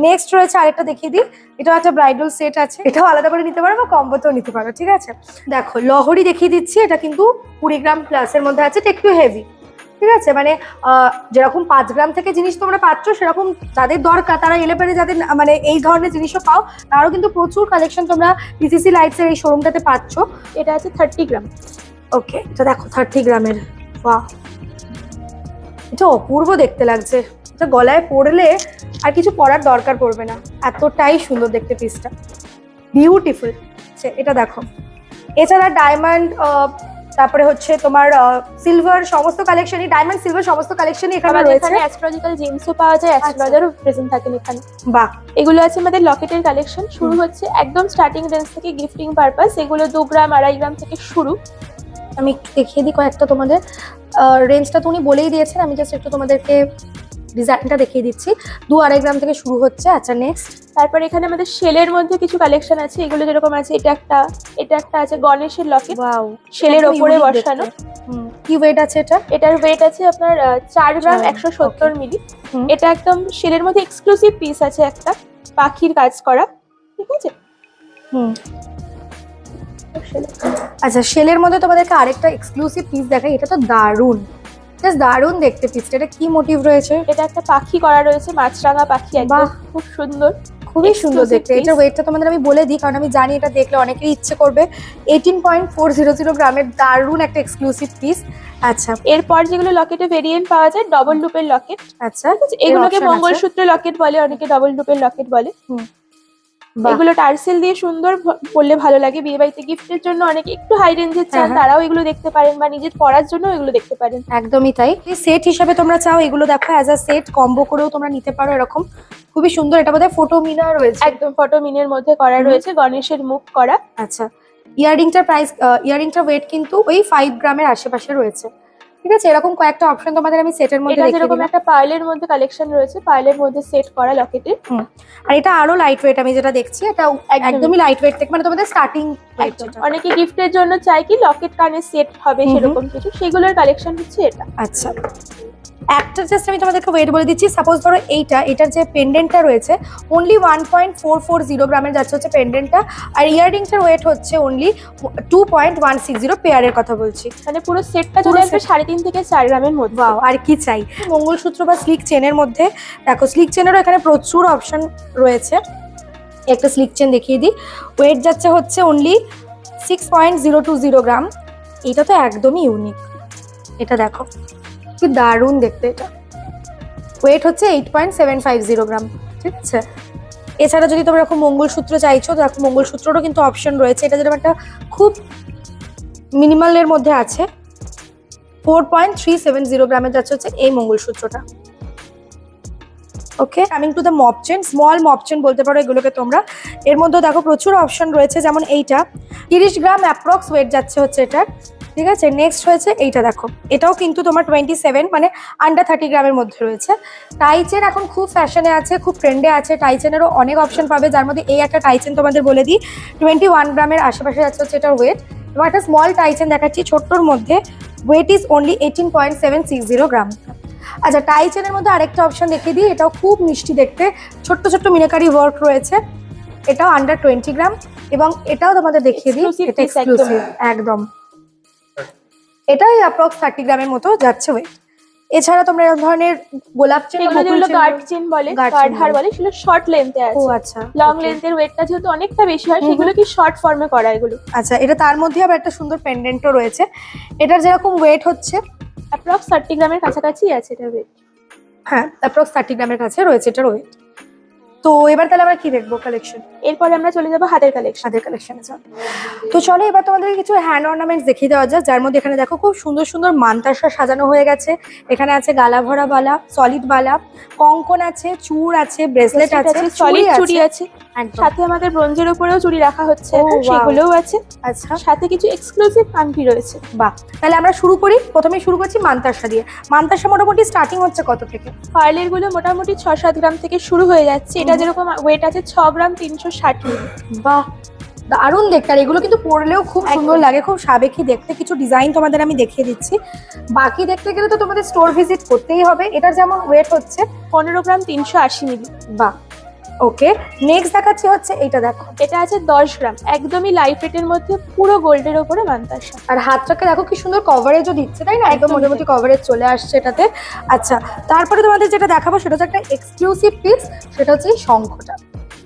নেক্সট রয়েছে আরেকটা দেখিয়ে দিই, এটাও একটা ব্রাইডাল সেট আছে, এটাও আলাদা করে নিতে পারো বা কম্বোতেও নিতে পারো, ঠিক আছে। দেখো লহরি দেখিয়ে দিচ্ছি, এটা কিন্তু 20 গ্রাম প্লাসের মধ্যে আছে, এটা একটু হেভি, ঠিক আছে। মানে যেরকম 5 গ্রাম থেকে জিনিস তোমরা পাচ্ছ, সেরকম যাদের দরকার তারা এলে পরে যাদের মানে এই ধরনের জিনিসও পাও, তারও কিন্তু প্রচুর কালেকশন তোমরা পিসিসি লাইটসের এই শোরুমটাতে পাচ্ছ।
এটা আছে 30 গ্রাম।
ওকে, এটা দেখো 30 গ্রামের, বাহ এটা অপূর্ব দেখতে লাগছে, এটা গলায় পরলে আর কিছু পরার দরকার পড়বে না, এতটাই সুন্দর দেখতে পিসটা, বিউটিফুল। এটা দেখো, এছাড়া ডায়মন্ড, তারপরে হচ্ছে তোমার সিলভার সমস্ত কালেকশনই, ডায়মন্ড সিলভার সমস্ত কালেকশনই এখানে রয়েছে।
অ্যাস্ট্রোলজিক্যাল জেমসও পাওয়া যায়, অ্যাস্ট্রোলজারও প্রেজেন্ট থাকেন এখানে।
বাহ,
এগুলো আছে আমাদের লকেটের কালেকশন, শুরু হচ্ছে একদম স্টার্টিং রেঞ্জ থেকে গিফটিং পারপাস। এগুলো 2 গ্রাম 2.5 গ্রাম থেকে শুরু।
আমি একটু দেখিয়ে দিই কয়েকটা তোমাদের, রেঞ্জটা তো উনি বলেই দিয়েছেন, আমি জাস্ট একটু তোমাদেরকে ডিজাইনটা দেখিয়ে দিচ্ছি। 2-2.5 গ্রাম থেকে শুরু হচ্ছে। আচ্ছা নেক্সট,
তারপর এখানে আমাদের শেলের মধ্যে কিছু কালেকশন আছে, এগুলো যেরকম আছে, এটা একটা আছে গণেশের লকেট,
ওয়াও,
শেলের ওপরে বসানো।
কি ওয়েট আছে এটা?
এটার ওয়েট আছে আপনার 4 গ্রাম 170 মিলি। এটা একদম শেলের মধ্যে এক্সক্লুসিভ পিস আছে, একটা পাখির কাজ করা, ঠিক আছে।
আচ্ছা শেলের মধ্যে তোমাদেরকে আরেকটা এক্সক্লুসিভ পিস দেখাই, এটা তো দারুণ, জাস্ট দারুণ দেখতে পিসটা। এটা কি মোটিভ রয়েছে?
এটা একটা পাখি করা রয়েছে, মাছরাঙা পাখি, একদম খুব সুন্দর,
খুবই সুন্দর দেখতে। এটার ওয়েটটা তোমাদের আমি বলে দিই, কারণ আমি জানি এটা দেখলে অনেকেরই ইচ্ছে করবে। 18.400 গ্রামের দারুণ একটা এক্সক্লুসিভ পিস। আচ্ছা,
এরপর যেগুলো লকেটে ভেরিয়েন্ট পাওয়া যায়, ডবল লুপের লকেট।
আচ্ছা,
এগুলোকে মঙ্গলসূত্র লকেট বলে, অনেকে ডবল লুপের লকেট বলে। এগুলো টার্সেল দিয়ে সুন্দর পরলে ভালো লাগে, বিয়ে বাড়িতে গিফটের জন্য অনেকে একটু হাই রেঞ্জের চান, তারাও এগুলো দেখতে পারেন, বা নিজের পরার জন্য এগুলো দেখতে পারেন।
একদমই তাই। সেট হিসাবে তোমরা চাও এগুলো দেখো, অ্যাজ আ সেট কম্বো করেও তোমরা নিতে পারো, এরকম খুবই সুন্দর। এটা বোধহয় ফটো মিনা রয়েছে,
একদম ফটো মিনের মধ্যে করা রয়েছে, গণেশের মুখ করা।
আচ্ছা, ইয়াররিংটার প্রাইস, ইয়াররিংটার ওয়েট কিন্তু ওই 5 গ্রামের আশেপাশে রয়েছে, ঠিক আছে। এরকম কয়েকটা অপশন তোমাদের আমি সেটের মধ্যে দেখিয়ে দিলাম।
এরকম একটা পার্লের মধ্যে কালেকশন রয়েছে, পার্লের মধ্যে সেট করা লকেটের।
আর এটা আরো লাইট ওয়েট, আমি যেটা দেখছি এটা একদমই লাইট ওয়েট থেকে, মানে তোমাদের স্টার্টিং ওয়েট।
অনেকে গিফটের জন্য চাই কি লকেট কানের সেট হবে সেরকম কিছু, সেগুলোর কালেকশন হচ্ছে এটা।
আচ্ছা, একটা জাস্ট আমি তোমাদেরকে ওয়েট বলে দিচ্ছি। সাপোজ ধরো এটার যে পেন্ডেন্টটা রয়েছে অনলি 1.440 গ্রামের যাচ্ছে হচ্ছে পেন্ডেন্টটা, আর ইয়াররিংটার ওয়েট হচ্ছে অনলি 2.160, পেয়ারের কথা বলছি।
মানে পুরো সেটটা চলে আসবে 3.5 থেকে 4 গ্রামের মধ্যে।
আর কি চাই। মঙ্গলসূত্র বা স্লিক চেনের মধ্যে দেখো, স্লিক চেনেরও এখানে প্রচুর অপশন রয়েছে। একটা স্লিক চেন দেখিয়ে দিই, ওয়েট যাচ্ছে হচ্ছে অনলি 6.020 গ্রাম। এটা তো একদমই ইউনিক, এটা দেখো কি দারুণ দেখতে। এটা ওয়েট হচ্ছে 8.750 গ্রাম, ঠিক আছে। এছাড়া যদি তোমরা এরকম মঙ্গলসূত্র চাইছো, তো দেখো মঙ্গলসূত্ররও কিন্তু অপশন রয়েছে। এটা যেরকম একটা খুব মিনিমালের মধ্যে আছে, 4.370 গ্রামের যাচ্ছে হচ্ছে এই মঙ্গলসূত্রটা। Okay, coming to the mop chain, small mop chain বলতে পারো এগুলোকে তোমরা। এর মধ্যে দেখো প্রচুর অপশন রয়েছে, যেমন এইটা 30 গ্রাম অ্যাপ্রক্স ওয়েট যাচ্ছে হচ্ছে এটার, ঠিক আছে। নেক্সট হয়েছে এইটা দেখো, এটাও কিন্তু তোমার 27 মানে আন্ডার 30 গ্রামের মধ্যে রয়েছে। টাই চেন এখন খুব ফ্যাশনে আছে, খুব ট্রেন্ডে আছে, টাই চেনেরও অনেক অপশন পাবে, যার মধ্যে এই একটা টাই চেন তোমাদের বলে দিই 21 গ্রামের আশেপাশে যাচ্ছে হচ্ছে এটার ওয়েট। তোমার একটা স্মল টাই চেন দেখাচ্ছি ছোট্টর মধ্যে, ওয়েট ইজ অনলি 18.760 গ্রাম। আচ্ছা, টাই চেনের মধ্যে আরেকটা অপশন দেখিয়ে দিই, এটাও খুব মিষ্টি দেখতে, ছোট্ট ছোট্ট মিনাকারি ওয়ার্ক রয়েছে, এটাও আন্ডার 20 গ্রাম, এবং এটাও তোমাদের দেখিয়ে দিই, এটা এক্সক্লুসিভ একদম। এটাই অ্যাপ্রক্স 30 গ্রামের মতো যাচ্ছে ওয়েট। এছাড়া তোমরা এরকম ধরনের গোলাপ চেন,
যেগুলো গার্ড চেন বলে, গার্ড হার বলে, সেগুলো শর্ট লেন্থে আছে।
ও আচ্ছা,
লং লেন্থের ওয়েটটা যেহেতু অনেকটা বেশি হয়, সেগুলো কি শর্ট ফর্মে করা এগুলো।
আচ্ছা, এটা তার মধ্যে আবার একটা সুন্দর পেন্ডেন্টও রয়েছে। এটার যেরকম ওয়েট হচ্ছে
অ্যাপ্রক্স 30 গ্রামের কাছাকাছি আছে এটা ওয়েট।
হ্যাঁ, অ্যাপ্রক্স 30 গ্রামের কাছে রয়েছে এটার ওয়েট। তো এবার তাহলে আমরা কি দেখবো কালেকশন?
এরপরে আমরা চলে যাবো হাতের কালেকশন।
হাতের কালেকশনে চল। তো চলো এবার তোমাদের কিছু হ্যান্ড অর্নামেন্টস দেখিয়ে দেওয়া যাক, যার মধ্যে এখানে দেখো খুব সুন্দর সুন্দর মান্তাসা সাজানো হয়ে গেছে। এখানে আছে গালা ভরা বালা, সলিড বালা, কঙ্কন আছে, চূড় আছে, ব্রেসলেট আছে,
সলিড চুড়ি আছে,
একদম।
সাথে আমাদের ব্রোঞ্জের উপরেও চুড়ি রাখা হচ্ছে,
ও, wow।
সেগুলোও আছে।
আচ্ছা,
সাথে কিছু এক্সক্লুসিভ আংটি রয়েছে।
বাহ, তাহলে আমরা শুরু করি। প্রথমেই শুরু করছি মান্তাসা দিয়ে। মান্তাসা মোটামুটি স্টার্টিং হচ্ছে কত থেকে?
পার্লের গুলো মোটামুটি 6-7 গ্রাম থেকে শুরু হয়ে যাচ্ছে। এটা যেরকম ওয়েট আছে 6 গ্রাম 360 মিলি।
বাহ, দারুণ দেখতে। আর এগুলো কিন্তু পরলেও খুব সুন্দর লাগে, খুব সাবেকি দেখতে। কিছু ডিজাইন তোমাদের আমি দেখিয়ে দিচ্ছি। বাকি দেখতে গেলে তো তোমাদের স্টোর ভিজিট করতেই হবে। এটার যেমন ওয়েট হচ্ছে
15 গ্রাম 380 মিলি।
বাহ, ওকে। নেক্সট দেখাচ্ছি হচ্ছে এইটা, দেখো
এটা আছে 10 গ্রাম, একদমই লাইট ওয়েটের মধ্যে, পুরো গোল্ডের ওপরে মান্তাসা।
আর হাতটাকে দেখো কি সুন্দর কভারেজও দিচ্ছে, তাই না? একদম মোটামুটি কভারেজ চলে আসছে এটাতে। আচ্ছা, তারপরে তোমাদের যেটা দেখাবো সেটা হচ্ছে একটা এক্সক্লুসিভ পিস, সেটা হচ্ছে এই শঙ্খটা।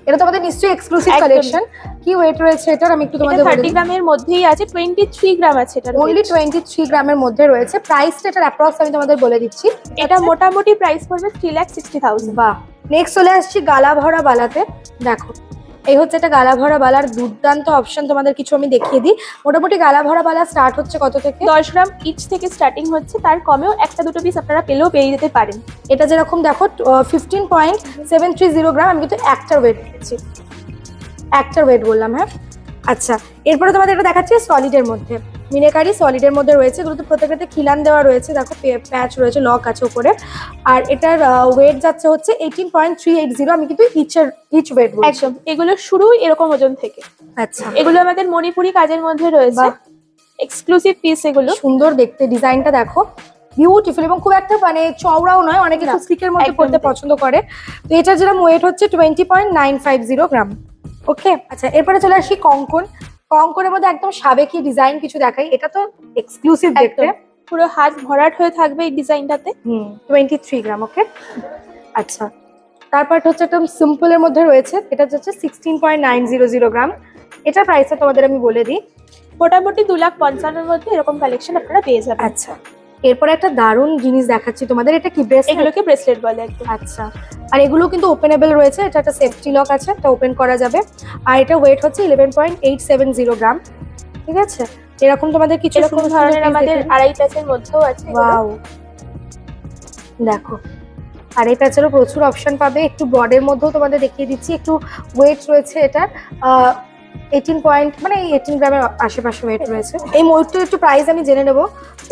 এটা তোমাদের নিশ্চয়ই এক্সক্লুসিভ কালেকশন। কি ওয়েট রয়েছে এটার আমি একটু তোমাদের বলে
30 গ্রামের মধ্যেই আছে, 23 গ্রাম আছে এটা।
অনলি 23 গ্রামের মধ্যে রয়েছে। প্রাইসটা এটার অ্যাপ্রক্স আমি তোমাদের বলে দিচ্ছি।
এটা মোটামুটি প্রাইস পড়বে 3,60,000।
বাহ। নেক্সট চলে আসছি গালা ভরা বালাতে। দেখো এই হচ্ছে একটা গালা ভরা বালার দুর্দান্ত অপশন। তোমাদের কিছু আমি দেখিয়ে দিই। মোটামুটি গালা ভরা বালা স্টার্ট হচ্ছে কত থেকে?
10 গ্রাম ইচ থেকে স্টার্টিং হচ্ছে, তার কমেও একটা দুটো পিস আপনারা পেলেও পেয়ে যেতে পারেন।
এটা যেরকম দেখো 15.730 গ্রাম। আমি কিন্তু একটার ওয়েট দিচ্ছি, একটার ওয়েট বললাম, হ্যাঁ। আচ্ছা, এরপরে তোমাদের এটা দেখাচ্ছি সলিডের মধ্যে। মিনেকারি সলিডের মধ্যে রয়েছে। এগুলো তো প্রত্যেকটাতে খিলান দেওয়া রয়েছে, দেখো প্যাচ রয়েছে, লক আছে উপরে। আর এটার ওয়েট যাচ্ছে হচ্ছে 18.380। আমি কিন্তু ইচ ওয়েট বলছি।
একদম, এগুলো শুরুই এরকম ওজন থেকে।
আচ্ছা,
এগুলো আমাদের মণিপুরি কাজের মধ্যে রয়েছে, এক্সক্লুসিভ পিস এগুলো।
সুন্দর দেখতে, ডিজাইনটা দেখো বিউটিফুল, এবং খুব একটা মানে চওড়াও নয়। অনেকে একটু স্লিকের মধ্যে পড়তে পছন্দ করে। তো এটার যেরকম ওয়েট হচ্ছে 20.950 গ্রাম। ওকে, আচ্ছা, এরপরে চলে আসি কঙ্কন। কঙ্কনের মধ্যে একদম সাবেকি ডিজাইন কিছু দেখাই। এটা তো এক্সক্লুসিভ দেখতে,
পুরো হাত ভরাট হয়ে থাকবে এই ডিজাইনটাতে।
23 গ্রাম। ওকে, আচ্ছা, তারপর হচ্ছে একদম সিম্পলের মধ্যে রয়েছে। এটা হচ্ছে 16.900 গ্রাম। এটার প্রাইসটা তোমাদের আমি বলে দিই।
মোটামুটি 2,55,000-এর মধ্যে এরকম কালেকশন আপনারা পেয়ে যাবেন।
আচ্ছা, এরপরে একটা দারুণ জিনিস দেখাচ্ছি তোমাদের। এটা কি ব্রেসলেট?
এগুলোকে ব্রেসলেট বলে একদম।
আচ্ছা, আর এগুলো কিন্তু ওপেনেবল রয়েছে। এটা একটা সেফটি লক আছে, এটা ওপেন করা যাবে। আর এটা ওয়েট হচ্ছে 11.870 গ্রাম। ঠিক আছে, এরকম তোমাদের কিছু
এরকম ধরনের আমাদের আড়াই প্যাচের মধ্যেও আছে।
ওয়াও, দেখো আড়াই প্যাচেরও প্রচুর অপশন পাবে। একটু ব্রডের মধ্যেও তোমাদের দেখিয়ে দিচ্ছি। একটু ওয়েট রয়েছে এটার 18 গ্রামের আশেপাশে ওয়েট রয়েছে। এই ময়ূরটার একটু প্রাইস আমি জেনে নেবো।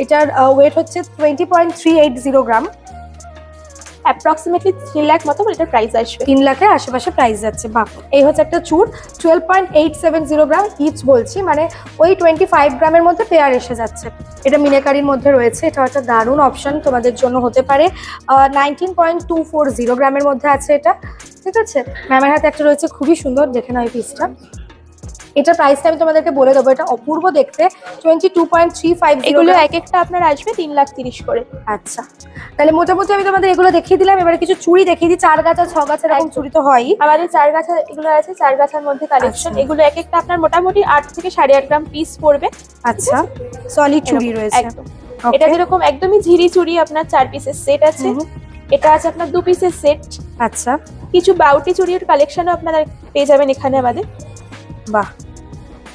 এটার ওয়েট হচ্ছে 20.380 গ্রাম।
অ্যাপ্রক্সিমেটলি 3 লাখ মতো এটার প্রাইস আসবে।
3 লাখের আশেপাশে প্রাইস যাচ্ছে। বাহ, এই হচ্ছে একটা চূড় 12.870 গ্রাম ইচ বলছি, মানে ওই 25 গ্রামের মধ্যে পেয়ার এসে যাচ্ছে। এটা মিনেকারির মধ্যে রয়েছে। এটা একটা দারুণ অপশন তোমাদের জন্য হতে পারে। 19.240 গ্রামের মধ্যে আছে এটা। ঠিক আছে, ম্যামের হাতে একটা রয়েছে, খুবই সুন্দর, দেখে নাও এই পিসটা। এটা প্রাইসটা আমি তোমাদেরকে বলে দেবো। এটা অপূর্ব দেখতে, 22.350।
এগুলো এক একটা আপনার আসবে 3,30,000 করে।
আচ্ছা, তাহলে মোটামুটি আমি তোমাদের এগুলো দেখিয়ে দিলাম। এবারে কিছু চুড়ি দেখিয়ে দিই। 4 গাছা 6 গাছা এরকম চুড়ি তো হয়ই।
আমাদের 4 গাছা এগুলো আছে, 4 গাছার মধ্যে কালেকশন। এগুলো এক একটা আপনার মোটামুটি 8 থেকে 8.5 গ্রাম পিস পড়বে।
আচ্ছা, সলিড চুড়ি রয়েছে
একদম। এটা যেরকম একদমই ঝিরি চুড়ি আপনার 4 পিসের সেট আছে। এটা আছে আপনার 2 পিসের সেট।
আচ্ছা,
কিছু বাউটি চুড়ির কালেকশনও আপনারা পেয়ে যাবেন এখানে আমাদের।
বাহ,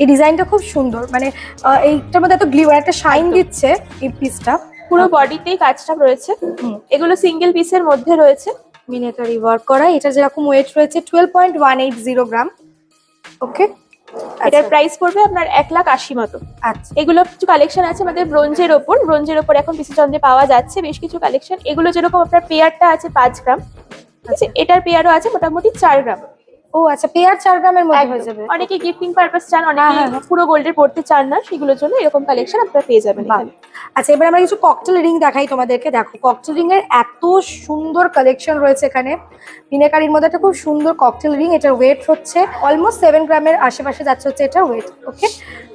এই ডিজাইনটা খুব সুন্দর, মানে এইটার মধ্যে এত গ্লিউ, একটা শাইন দিচ্ছে এই পিসটা।
পুরো বডিতেই কাজটা রয়েছে। এগুলো সিঙ্গেল পিসের মধ্যে রয়েছে,
মিনেকারি ওয়ার্ক করা। এটা যেরকম ওয়েট রয়েছে 12.180 গ্রাম। ওকে,
এটার প্রাইস পড়বে আপনার 1,80,000 মতো।
আচ্ছা,
এগুলো কিছু কালেকশন আছে আমাদের ব্রোঞ্জের ওপর এখন বিশ্বচন্দ্রে পাওয়া যাচ্ছে বেশ কিছু কালেকশন। এগুলো যেরকম আপনার পেয়ারটা আছে 5 গ্রাম, ঠিক আছে, এটার পেয়ারও আছে মোটামুটি 4 গ্রাম।
ও আচ্ছা, পেয়ার 4 গ্রামের মধ্যে হয়ে যাবে।
অনেকে গিফটিং পারপাস চান, অনেকে পুরো গোল্ডের পড়তে চান না, সেগুলোর জন্য এরকম কালেকশন আপনারা পেয়ে যাবেন এখানে।
আচ্ছা, এবার আমরা কিছু ককটেল রিং দেখাই তোমাদেরকে। দেখো ককটেল রিং এর এত সুন্দর কালেকশন রয়েছে এখানে। মিনাকারির মধ্যে একটা খুব সুন্দর ককটেল রিং। এটার ওয়েট হচ্ছে অলমোস্ট 7 গ্রামের আশেপাশে যাচ্ছে হচ্ছে এটার ওয়েট। ওকে,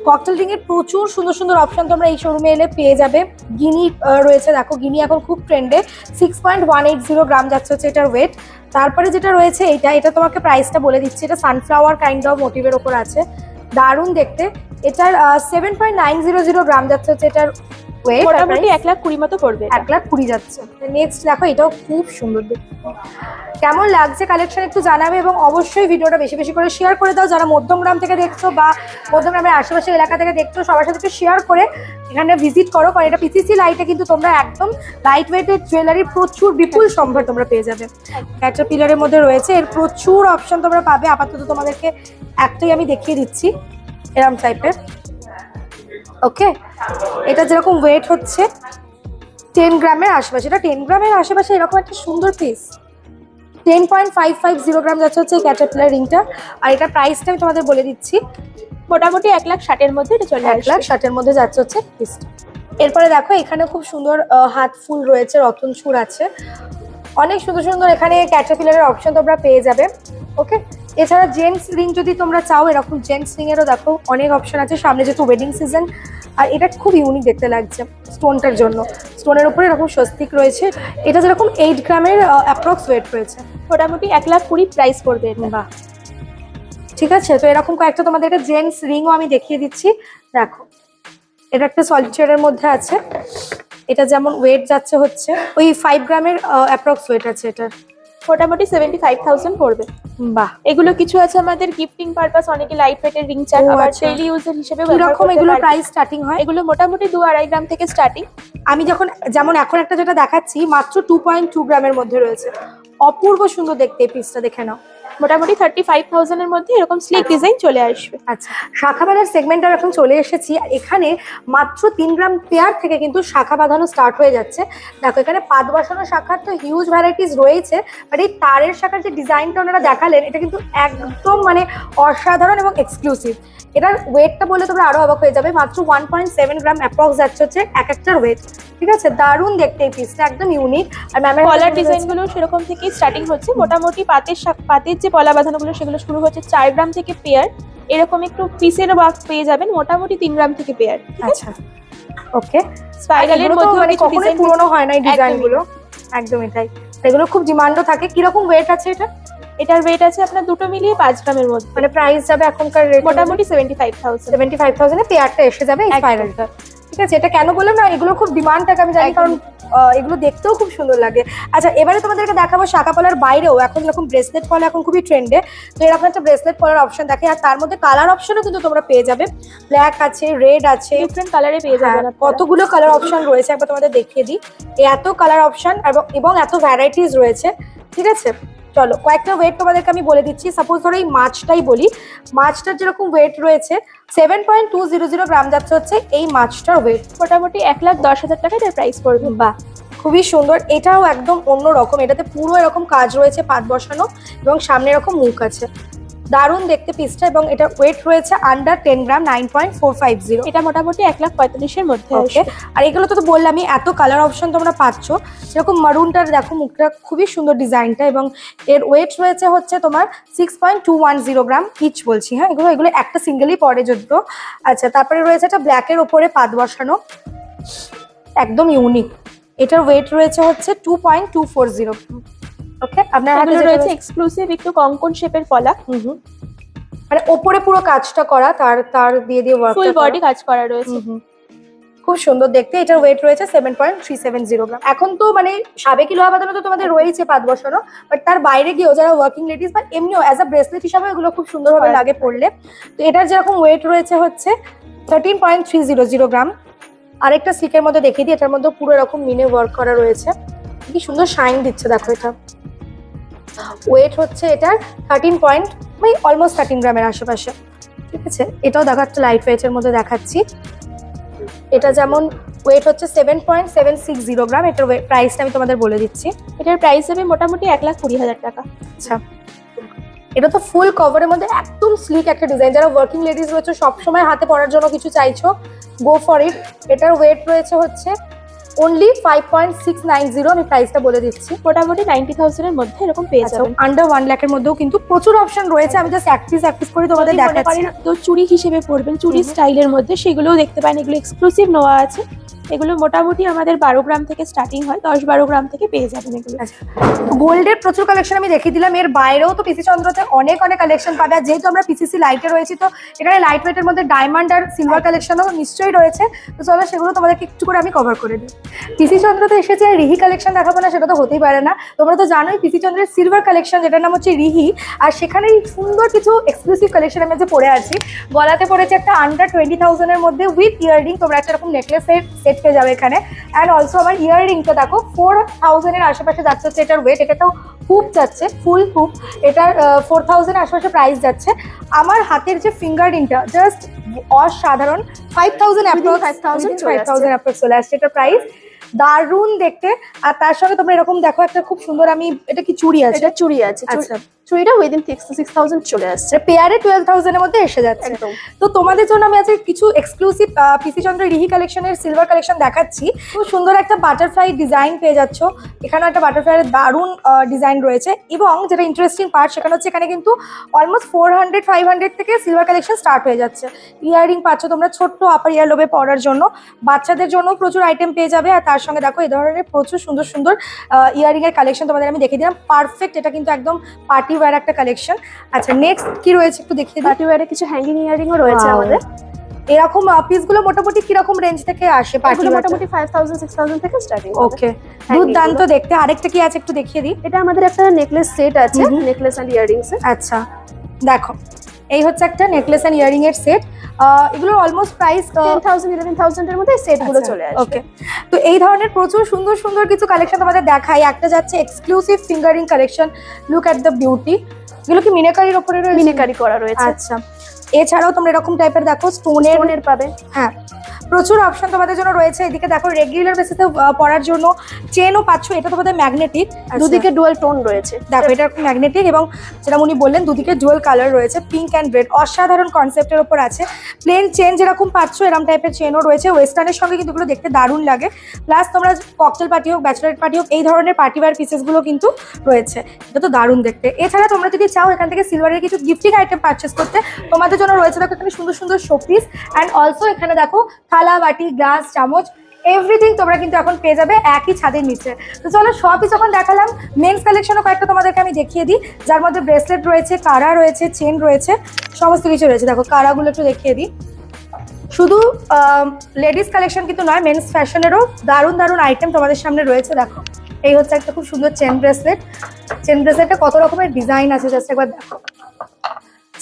ককটেল রিং এর প্রচুর সুন্দর সুন্দর অপশন তোমরা এই শোরুমে এলে পেয়ে যাবে। গিনি রয়েছে, দেখো গিনি এখন খুব ট্রেন্ডে। 6.180 গ্রাম যাচ্ছে হচ্ছে এটার ওয়েট। তারপরে যেটা রয়েছে এটা তোমাকে প্রাইসটা বলে দিচ্ছি। এটা সানফ্লাওয়ার কাইন্ড অফ মোটিভের ওপর আছে, দারুণ দেখতে। এটার 7.900 গ্রাম যাচ্ছে হচ্ছে এটার ওয়েট
মোটামুটি 1,20,000 মতো পড়বে।
1,20,000 যাচ্ছে। নেক্সট দেখো, এটাও খুব সুন্দর দেখতে। কেমন লাগছে কালেকশন একটু জানাবে, এবং অবশ্যই ভিডিওটা বেশি বেশি করে শেয়ার করে দাও। যারা মধ্যমগ্রাম থেকে দেখছো বা মধ্যমগ্রামের আশেপাশে এলাকা থেকে দেখছো, সবার সাথে একটু শেয়ার করে এখানে ভিজিট করো, কারণ এটা পিসিসি লাইটে কিন্তু তোমরা একদম লাইট ওয়েটের জুয়েলারি প্রচুর বিপুল সম্ভার তোমরা পেয়ে যাবে। ক্যাটারপিলারের মধ্যে রয়েছে, এর প্রচুর অপশন তোমরা পাবে। আপাতত তোমাদেরকে একটাই আমি দেখিয়ে দিচ্ছি, এরম টাইপের। ওকে, এটা যেরকম ওয়েট হচ্ছে 10 গ্রামের আশেপাশে, এটা 10 গ্রামের আশেপাশে এরকম একটা সুন্দর পিস। 10.550 গ্রাম যাচ্ছে হচ্ছে এই ক্যাটারপিলার রিংটা। আর এটা প্রাইসটা আমি তোমাদের বলে দিচ্ছি,
মোটামুটি 1,60,000 মধ্যে এটা চলে আসবে।
1,60,000 মধ্যে যাচ্ছে হচ্ছে পিসটা। এরপরে দেখো, এখানে খুব সুন্দর হাত ফুল রয়েছে, রতন চূড় আছে, অনেক সুন্দর সুন্দর এখানে ক্যাটারপিলারের অপশন তোমরা পেয়ে যাবে। ওকে, এছাড়া জেন্টস রিং যদি তোমরা চাও, এরকম জেন্টস রিং এরও দেখো অনেক অপশন আছে। সামনে যেহেতু ওয়েডিং সিজন, আর এটা খুব ইউনিক দেখতে লাগছে স্টোনটার জন্য। স্টোনের উপরে এরকম স্বস্তিক রয়েছে। এটা যেরকম 8 গ্রামের অ্যাপ্রক্স ওয়েট রয়েছে,
মোটামুটি 1,20,000 প্রাইস পড়বে এটা।
বাহ, ঠিক আছে। তো এরকম কয়েকটা তোমাদেরকে জেন্টস রিংও আমি দেখিয়ে দিচ্ছি। দেখো, এটা একটা সলিটারের মধ্যে আছে। এটা যেমন ওয়েট যাচ্ছে হচ্ছে ওই 5 গ্রামের অ্যাপ্রক্স ওয়েট আছে এটা,
মোটামুটি 75,000 পড়বে।
বাহ,
এগুলো কিছু আছে আমাদের গিফটিং পারপাস, অনেকে লাইট ওয়েটের রিং চান, আবার ডেইলি ইউজের হিসেবে
কিরকম এগুলো প্রাইস স্টার্টিং হয়?
এগুলো মোটামুটি 2-2.5 গ্রাম থেকে স্টার্টিং।
আমি যেমন এখন একটা যেটা দেখাচ্ছি মাত্র 2.2 গ্রামের মধ্যে রয়েছে, অপূর্ব সুন্দর দেখতে। এই পিসটা দেখে নাও,
মোটামুটি 35,000 এর মধ্যে এরকম স্লিক ডিজাইন চলে আসবে।
আচ্ছা, শাখা বাঁধার সেগমেন্টে এখন চলে এসেছি। এখানে মাত্র 3 গ্রাম পেয়ার থেকে কিন্তু শাখা বাঁধানো স্টার্ট হয়ে যাচ্ছে। দেখো, এখানে পাত বসানো শাখার তো হিউজ ভ্যারাইটিস রয়েছে, বাট এই তারের শাখার যে ডিজাইনটা ওনারা দেখালেন, এটা কিন্তু একদম মানে অসাধারণ এবং এক্সক্লুসিভ। এটার ওয়েটটা বলে তোমরা আরো অবাক হয়ে যাবে, মাত্র 1.7 গ্রাম অ্যাপ্রক্স যাচ্ছে হচ্ছে এক একটার ওয়েট। ঠিক আছে, দারুণ দেখতে এই পিসটা, একদম ইউনিক। আর ম্যামের
কলার ডিজাইনগুলো সেরকম থেকেই স্টার্টিং হচ্ছে। মোটামুটি পাতের যে পলা বাঁধানোগুলো সেগুলো শুরু হচ্ছে 4 গ্রাম থেকে পেয়ার, এরকম একটু পিসের ওয়ার্ক পেয়ে যাবেন মোটামুটি 3 গ্রাম থেকে পেয়ার।
আচ্ছা, ওকে।
স্পাইরালের মধ্যে
মানে কখনোই পুরনো হয় না এই ডিজাইনগুলো, একদমই তাই। এগুলো খুব ডিমান্ডও থাকে। কিরকম ওয়েট আছে এটা?
এটার ওয়েট আছে আপনার দুটো মিলিয়ে 5 গ্রামের মধ্যে।
মানে প্রাইস যাবে এখনকার রেট
মোটামুটি 75,000
এ পেয়ারটা এসে যাবে এই স্পাইরালটা। ঠিক আছে, এটা কেন বললাম না, এগুলো খুব ডিমান্ড থাকে আমি জানি, কারণ এগুলো দেখতেও খুব সুন্দর লাগে। আচ্ছা, এবারে তোমাদেরকে দেখাবো শাখা পলার বাইরেও এখন এরকম ব্রেসলেট পলা এখন খুবই ট্রেন্ডে। তো এরকম একটা ব্রেসলেট পলার অপশন দেখে, আর তার মধ্যে কালার অপশনও কিন্তু তোমরা পেয়ে যাবে। ব্ল্যাক আছে, রেড আছে,
ডিফারেন্ট কালারে পেয়ে যাবেন।
কতগুলো কালার অপশন রয়েছে একবার তোমাদের দেখিয়ে দিই। এত কালার অপশন এবং এত ভ্যারাইটিস রয়েছে। ঠিক আছে, চলো কয়েকটা ওয়েট তোমাদেরকে আমি বলে দিচ্ছি। সাপোজ ধরো এই মাছটাই বলি, মাছটার যেরকম ওয়েট রয়েছে 7.200 গ্রাম যাচ্ছে হচ্ছে এই মাছটার ওয়েট।
মোটামুটি 1,10,000 টাকা এর প্রাইস পড়বে।
বাহ, খুবই সুন্দর। এটাও একদম অন্য রকম, এটাতে পুরো এরকম কাজ রয়েছে পাত বসানো, এবং সামনে এরকম মুখ আছে, দারুণ দেখতে পিসটা। এবং এটা ওয়েট রয়েছে আন্ডার 10 গ্রাম, 9.450।
এটা মোটামুটি 1,45,000 এর মধ্যে
ওকে। আর এগুলো তো বললামই, এত কালার অপশন তোমরা পাচ্ছ। যেরকম মারুনটার দেখো, মুখটা খুবই সুন্দর ডিজাইনটা, এবং এর ওয়েট রয়েছে হচ্ছে তোমার 6.210 গ্রাম ইচ বলছি। হ্যাঁ, এগুলো একটা সিঙ্গেলই পড়ে যদিও। আচ্ছা, তারপরে রয়েছে একটা ব্ল্যাকের ওপরে পাত বসানো, একদম ইউনিক। এটার ওয়েট রয়েছে হচ্ছে 2.240। ওকে, আপনার হাতে
রয়েছে এক্সক্লুসিভ একটু কঙ্কন শেপের পলা,
মানে ওপরে পুরো কাজটা করা, তার দিয়ে ওয়ার্ক,
ফুল বডি কাজ করা রয়েছে,
খুব সুন্দর দেখতে। এটার ওয়েট রয়েছে 7.370 গ্রাম। এখন তো মানে সাবেকি লোহা বাঁধানো তো তোমাদের রয়েছে পাত বসানো, বাট তার বাইরে গিয়েও যারা ওয়ার্কিং লেডিস বা এমনিও অ্যাজ আ ব্রেসলেট হিসাবে এগুলো খুব সুন্দরভাবে লাগে পড়লে। তো এটার যেরকম ওয়েট রয়েছে হচ্ছে 13.300 গ্রাম। আরেকটা সিকের মধ্যে দেখিয়ে দিই, এটার মধ্যে পুরো এরকম মিনে ওয়ার্ক করা রয়েছে, কি সুন্দর শাইন দিচ্ছে দেখো। এটা ওয়েট হচ্ছে এটার 13 গ্রামের আশেপাশে। ঠিক আছে, এটাও দেখো একটা লাইট ওয়েটের মধ্যে দেখাচ্ছি। এটা যেমন ওয়েট হচ্ছে 7.760 গ্রাম। এটার প্রাইসটা আমি তোমাদের বলে দিচ্ছি।
এটার প্রাইস হবে মোটামুটি 1,20,000 টাকা।
আচ্ছা, এটা তো ফুল কভারের মধ্যে একদম স্লিক একটা ডিজাইন। যারা ওয়ার্কিং লেডিস রয়েছে, সবসময় হাতে পরার জন্য কিছু চাইছো, গো ফর ইট। এটার ওয়েট রয়েছে হচ্ছে অনলি 5.690। আমি প্রাইসটা বলে দিচ্ছি,
মোটামুটি 90,000 এর মধ্যে এরকম পেয়ে যাবেন।
আন্ডার 1 লাখের মধ্যেও কিন্তু প্রচুর অপশন রয়েছে। আমি জাস্ট এক পিস করে তোমাদের দেখাচ্ছি।
তো চুড়ি হিসেবে পড়বেন, চুড়ি স্টাইলের মধ্যে, সেগুলোও দেখতে পারেন। এগুলো এক্সক্লুসিভ নোয়া আছে, এগুলো মোটামুটি আমাদের 12 গ্রাম থেকে স্টার্টিং হয়, 10-12 গ্রাম থেকে পেয়ে যাবেন এগুলো।
গোল্ডের প্রচুর কালেকশন আমি দেখিয়ে দিলাম, এর বাইরেও তো পিসি চন্দ্রতে অনেক অনেক কালেকশন পাবে। আর যেহেতু আমরা পিসিসি লাইটে রয়েছি, তো এখানে লাইট ওয়েটের মধ্যে ডায়মন্ড আর সিলভার কালেকশনও নিশ্চয়ই রয়েছে। তো চলো সেগুলো তোমাদেরকে একটু করে আমি কভার করে দিই। পিসি চন্দ্রতে এসেছে আর রিহি কালেকশন দেখাবো না সেটা তো হতেই পারে না। তোমরা তো জানোই পিসি চন্দ্রের সিলভার কালেকশন, যেটার নাম হচ্ছে রিহি। আর সেখানে সুন্দর কিছু এক্সক্লুসিভ কালেকশন আমি যে পরে আছি। গলাতে পড়েছে একটা আন্ডার 20,000 এর মধ্যে উইথ ইয়াররিং, তোমরা একটা এরকম নেকলেসের সেট পেয়ে যাবে এখানে। অ্যান্ড অলসো আমার ইয়াররিংটা দেখো 4,000 এর আশেপাশে যাচ্ছে হচ্ছে এটার ওয়েট। এটা তো হুপ যাচ্ছে, ফুল হুপ, এটার 4,000 আশেপাশে প্রাইস যাচ্ছে। আমার হাতের যে ফিঙ্গার রিংটা জাস্ট অসাধারণ, 5,000 অ্যাপ্রক্স চলে আসছে এটার প্রাইস। দারুণ দেখতে। আর তার সঙ্গে তোমরা এরকম দেখো একটা খুব সুন্দর, আমি এটা কি চুড়ি আছে?
এটা চুড়ি আছে।
আচ্ছা,
চুড়িটা উইদিন 6,000 চলে আসছে,
পেয়ারে 12,000 এর মধ্যে এসে যাচ্ছে।
একদম।
তো তোমাদের জন্য আমি আজকে কিছু এক্সক্লুসিভ পিসি চন্দ্র রিহি কালেকশনের সিলভার কালেকশন দেখাচ্ছি। খুব সুন্দর একটা বাটারফ্লাই ডিজাইন পেয়ে যাচ্ছ এখানে, একটা বাটারফ্লাইয়ের দারুণ ডিজাইন রয়েছে। এবং যেটা ইন্টারেস্টিং পার্ট সেখানে হচ্ছে এখানে কিন্তু অলমোস্ট 400-500 থেকে সিলভার কালেকশন স্টার্ট হয়ে যাচ্ছে। ইয়াররিং পাচ্ছ তোমরা ছোট্ট আপার ইয়ার লোবে পরার জন্য, বাচ্চাদের জন্য প্রচুর আইটেম পেয়ে যাবে। আর তার সঙ্গে দেখো এই ধরনের প্রচুর সুন্দর সুন্দর ইয়াররিং এর কালেকশন তোমাদের আমি দেখিয়ে দিলাম। পারফেক্ট, এটা কিন্তু একদম পার্টি ওয়্যার একটা কালেকশন। আচ্ছা, নেক্সট কি রয়েছে একটু দেখিয়ে দিই।
পার্টি ওয়্যারে কিছু হ্যাঙ্গিং ইয়াররিংও রয়েছে আমাদের।
এরকম পিসগুলো মোটামুটি কিরকম রেঞ্জ থেকে আসে?
পার্টি মোটামুটি 5,000-6,000 থেকে স্টার্টিং।
ওকে, দুর্দান্ত দেখতে। আরেকটা কি আছে একটু দেখিয়ে দিই।
এটা আমাদের একটা নেকলেস সেট আছে, নেকলেস এন্ড ইয়াররিংস।
আচ্ছা দেখো, এই হচ্ছে একটা নেকলেস এন্ড ইয়াররিং এর সেট। এগুলোর অলমোস্ট প্রাইস
10,000-11,000 এর মধ্যে সেটগুলো চলে আসে।
ওকে, তো এই ধরনের প্রচুর সুন্দর সুন্দর কিছু কালেকশন তোমাদের দেখাই। একটা যাচ্ছে exclusive fingering collection, look at the beauty. এগুলো কি মিনাকারির উপরে রয়েছে?
মিনাকারি করা রয়েছে।
আচ্ছা, এছাড়াও তোমরা এরকম টাইপের দেখো স্টোনের
পাবে।
হ্যাঁ, প্রচুর অপশন তোমাদের জন্য রয়েছে। এদিকে দেখো রেগুলার বেসিসে পরার জন্য চেনও পাচ্ছ, এটা তোমাদের ম্যাগনেটিক,
দুদিকে ডুয়াল টোন রয়েছে।
দেখো এটা ম্যাগনেটিক এবং যেটা উনি বললেন দুদিকে ডুয়াল কালার রয়েছে, পিঙ্ক অ্যান্ড রেড। অসাধারণ কনসেপ্টের ওপর আছে। প্লেন চেন যেরকম পাচ্ছ এরকম টাইপের চেনও রয়েছে। ওয়েস্টার্নের সঙ্গে কিন্তু এগুলো দেখতে দারুণ লাগে। প্লাস তোমরা ককটেল পার্টি হোক, ব্যাচেলার পার্টি হোক, এই ধরনের পার্টি ওয়্যার পিসেসগুলো কিন্তু রয়েছে। এটা তো দারুণ দেখতে। এছাড়া তোমরা যদি চাও এখান থেকে সিলভারের কিছু গিফটিং আইটেম পারচেস করতে, তোমাদের জন্য রয়েছে দেখো এখানে সুন্দর সুন্দর শোপিস। অ্যান্ড অলসো এখানে দেখো থালা, বাটি, গ্লাস, চামচ, এভরিথিং তোমরা কিন্তু এখন পেয়ে যাবে একই ছাদের নিচে। তো চলো সবই যখন দেখালাম, মেন্স কালেকশনও কয়েকটা তোমাদেরকে আমি দেখিয়ে দিই, যার মধ্যে ব্রেসলেট রয়েছে, কারা রয়েছে, চেন রয়েছে, সমস্ত কিছু রয়েছে। দেখো কারাগুলো একটু দেখিয়ে দিই। শুধু লেডিস কালেকশন কিন্তু নয়, মেন্স ফ্যাশনেরও দারুণ দারুণ আইটেম তোমাদের সামনে রয়েছে। দেখো এই হচ্ছে একটা খুব সুন্দর চেন ব্রেসলেট। চেন ব্রেসলেটটা কত রকমের ডিজাইন আছে জাস্ট একবার দেখো।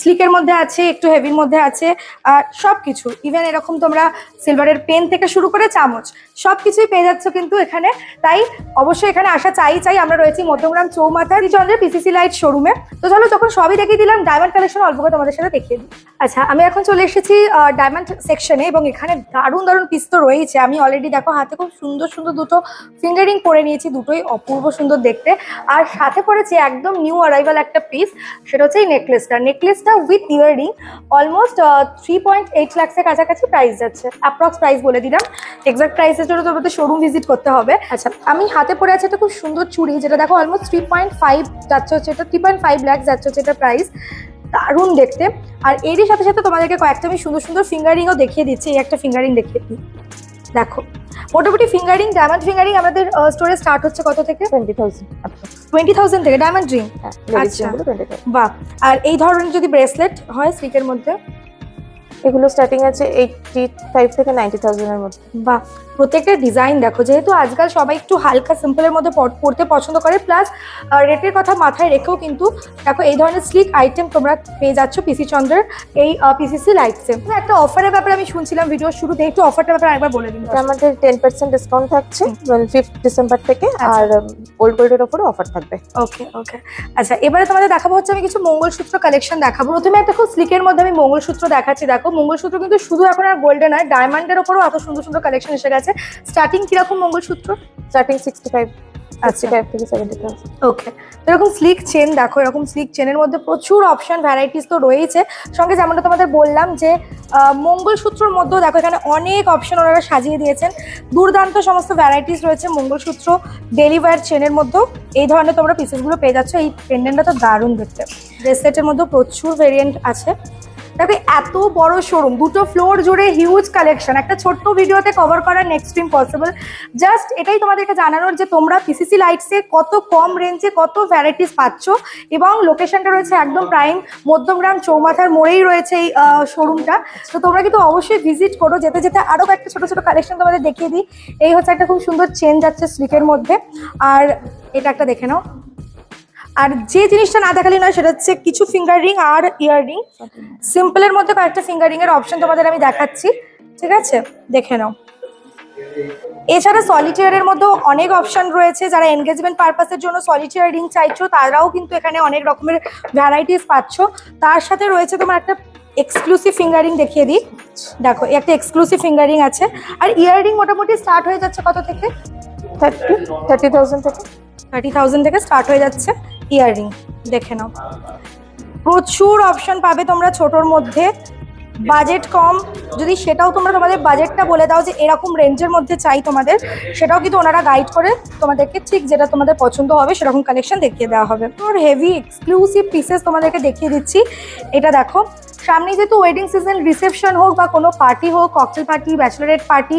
স্লিকের মধ্যে আছে, একটু হেভির মধ্যে আছে, আর সব কিছু ইভেন এরকম তোমরা সিলভারের পেন থেকে শুরু করে চামচ সব কিছুই পেয়ে যাচ্ছ কিন্তু এখানে। তাই অবশ্যই এখানে আসা চাই। আমরা রয়েছি মধ্যমগ্রাম চৌমাথার চন্দ্রের পিসিসি লাইট শোরুমে। তো চলো যখন সবই দেখিয়ে দিলাম, ডায়মন্ড কালেকশন অল্প করে তোমাদের সাথে দেখিয়ে দিই। আচ্ছা, আমি এখন চলে এসেছি ডায়মন্ড সেকশনে এবং এখানে দারুণ দারুণ পিস তো রয়েছে। আমি অলরেডি দেখো হাতে খুব সুন্দর সুন্দর দুটো ফিঙ্গারিং পরে নিয়েছি, দুটোই অপূর্ব সুন্দর দেখতে। আর সাথে পড়েছি একদম নিউ অ্যারাইভাল একটা পিস, সেটা হচ্ছে এই নেকলেসটা উইথ ইয়াররিং। অলমোস্ট 3.8 লাখের কাছাকাছি প্রাইস যাচ্ছে। অ্যাপ্রক্স প্রাইস বলে দিলাম, এক্সাক্ট প্রাইসের জন্য তোমাদের শোরুম ভিজিট করতে হবে। আচ্ছা, আমি হাতে পরে আছে একটা খুব সুন্দর চুড়ি, যেটা দেখো অলমোস্ট 3.5 যাচ্ছে হচ্ছে, এটা 3.5 লাখ যাচ্ছে হচ্ছে এটা প্রাইস। দারুণ দেখতে। আর এরই সাথে সাথে তোমাদেরকে কয়েকটা আমি সুন্দর সুন্দর ফিঙ্গারিংও দেখিয়ে দিচ্ছি। এই একটা ফিঙ্গারিং দেখিয়ে দিই। দেখো মোটামুটি ফিঙ্গারিং, ডায়মন্ড ফিঙ্গারিং আমাদের স্টোরে স্টার্ট হচ্ছে কত থেকে? 20,000 থেকে ডায়মন্ড রিং। আচ্ছা বাহ। আর এই ধরনের যদি ব্রেসলেট হয় স্লিকের মধ্যে,
এগুলো স্টার্টিং আছে 85 থেকে 90,000 এর মধ্যে।
বাহ, প্রত্যেকটা ডিজাইন দেখো। যেহেতু আজকাল সবাই একটু হালকা সিম্পলের মধ্যে পড়তে পছন্দ করে, প্লাস রেটের কথা মাথায় রেখেও কিন্তু দেখো এই ধরনের স্লিক আইটেম তোমরা পেয়ে যাচ্ছ পিসি চন্দ্রের এই পিসিসি লাইটসে। একটা অফারের ব্যাপারে আমি শুনছিলাম ভিডিও শুরুতে, একটু অফারটার ব্যাপারে একবার বলে দিন।
আমাদের 10% ডিসকাউন্ট থাকছে 5 ডিসেম্বর থেকে, আর ওল্ড গোল্ডের উপরে অফার থাকবে।
ওকে। আচ্ছা, এবারে তোমাদের দেখাবো হচ্ছে আমি কিছু মঙ্গলসূত্র কালেকশন দেখাবো। প্রথমে একটা খুব স্লিকের মধ্যে আমি মঙ্গলসূত্র দেখাচ্ছি। দেখো মঙ্গলসূত্র কিন্তু শুধু এখন আর গোল্ডে নয়, ডায়মন্ডের উপরও এত সুন্দর সুন্দর কালেকশন এসে গেছে। স্টার্টিং কিরকম মঙ্গলসূত্র?
স্টার্টিং 65 থেকে 70,000।
ওকে, এরকম স্লিক চেন দেখো, এরকম স্লিক চেনের মধ্যে প্রচুর অপশন ভ্যারাইটিস তো রয়েছে। সঙ্গে যেমনটা তোমাদের বললাম যে মঙ্গলসূত্রর মধ্যেও দেখো এখানে অনেক অপশন ওনারা সাজিয়ে দিয়েছেন। দুর্দান্ত সমস্ত ভ্যারাইটিস রয়েছে মঙ্গলসূত্র, ডেলিভার চেনের মধ্যেও এই ধরনের তোমরা পিসেসগুলো পেয়ে যাচ্ছ। এই পেন্ডেন্টটা তো দারুণ দেখতে। ব্রেসলেটের মধ্যেও প্রচুর ভেরিয়েন্ট আছে। দেখো এত বড় শোরুম, দুটো ফ্লোর জুড়ে হিউজ কালেকশন, একটা ছোট্ট ভিডিওতে কভার করার নেক্সট ইম্পসিবল। জাস্ট এটাই তোমাদেরকে জানানোর যে তোমরা পিসিসি লাইটসে কত কম রেঞ্জে কত ভ্যারাইটিস পাচ্ছ, এবং লোকেশনটা রয়েছে একদম প্রাইম মধ্যমগ্রাম চৌমাথার মোড়েই রয়েছে এই শোরুমটা। তো তোমরা কিন্তু অবশ্যই ভিজিট করো। যেতে যেতে আরও একটা ছোট ছোট কালেকশন তোমাদের দেখিয়ে দিই। এই হচ্ছে একটা খুব সুন্দর চেন যাচ্ছে স্লিকের মধ্যে, আর এটা একটা দেখে নাও। আর যে জিনিসটা না দেখালি নয় সেটা হচ্ছে কিছু ফিঙ্গার রিং আর ইয়াররিং। সিম্পলের মধ্যে কয়েকটা ফিঙ্গার রিং এর অপশন তোমাদের আমি দেখাচ্ছি, ঠিক আছে, দেখে নাও। এছাড়া সলিটেয়ারের মধ্যেও অনেক অপশন রয়েছে। যারা এনগেজমেন্ট পারপাসের জন্য সলিটেয়ার রিং চাইছো তারাও কিন্তু এখানে অনেক রকমের ভ্যারাইটিস পাচ্ছ। তার সাথে রয়েছে তোমার একটা এক্সক্লুসিভ ফিঙ্গারিং দেখিয়ে দিই। দেখো একটা এক্সক্লুসিভ ফিঙ্গারিং আছে। আর ইয়াররিং মোটামুটি স্টার্ট হয়ে যাচ্ছে কত থেকে?
30,000 থেকে।
30,000 থেকে স্টার্ট হয়ে যাচ্ছে ইয়াররিং, দেখে নাও। প্রচুর অপশন পাবে তোমরা ছোটোর মধ্যে। বাজেট কম, যদি সেটাও তোমরা তোমাদের বাজেটটা বলে দাও যে এরকম রেঞ্জের মধ্যে চাই তোমাদের, সেটাও কিন্তু ওনারা গাইড করে তোমাদেরকে ঠিক যেটা তোমাদের পছন্দ হবে সেরকম কালেকশন দেখিয়ে দেওয়া হবে। তোর হেভি এক্সক্লুসিভ পিসেস তোমাদেরকে দেখিয়ে দিচ্ছি। এটা দেখো, সামনে যেহেতু ওয়েডিং সিজন, রিসেপশন হোক বা কোনো পার্টি হোক, ককটেল পার্টি, ব্যাচেলরেট পার্টি,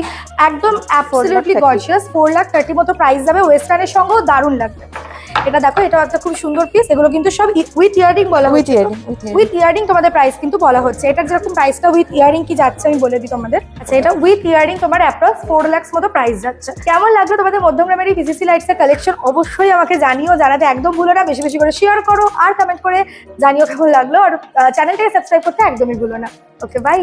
একদম অ্যাবসলিউটলি গর্জিয়াস। 4,30,000 মতো প্রাইস যাবে, ওয়েস্টার্নের সঙ্গেও দারুণ লাগবে। এটা দেখো, এটাও একটা খুব সুন্দর পিস। এগুলো কিন্তু সব উইথ ইয়াররিং বলা হচ্ছে, উইথ ইয়াররিং তোমাদের প্রাইস কিন্তু বলা হচ্ছে। এটার যেরকম প্রাইসটা উইথ ইয়াররিং কি যাচ্ছে আমি বলে দিই তোমাদের। আচ্ছা, এটা উইথ ইয়াররিং তোমার অ্যাপ্রক্স 4 লাখ মতো প্রাইস যাচ্ছে। কেমন লাগলো তোমাদের মধ্যমগ্রামের এই পিসিসি লাইটসের কালেকশন? অবশ্যই আমাকে জানিও, জানাতে একদম ভুলো না। বেশি বেশি করে শেয়ার করো আর কমেন্ট করে জানিও কেমন লাগলো। আর চ্যানেলটাকে সাবস্ক্রাইব করতে একদমই ভুলো না। ওকে, বাই।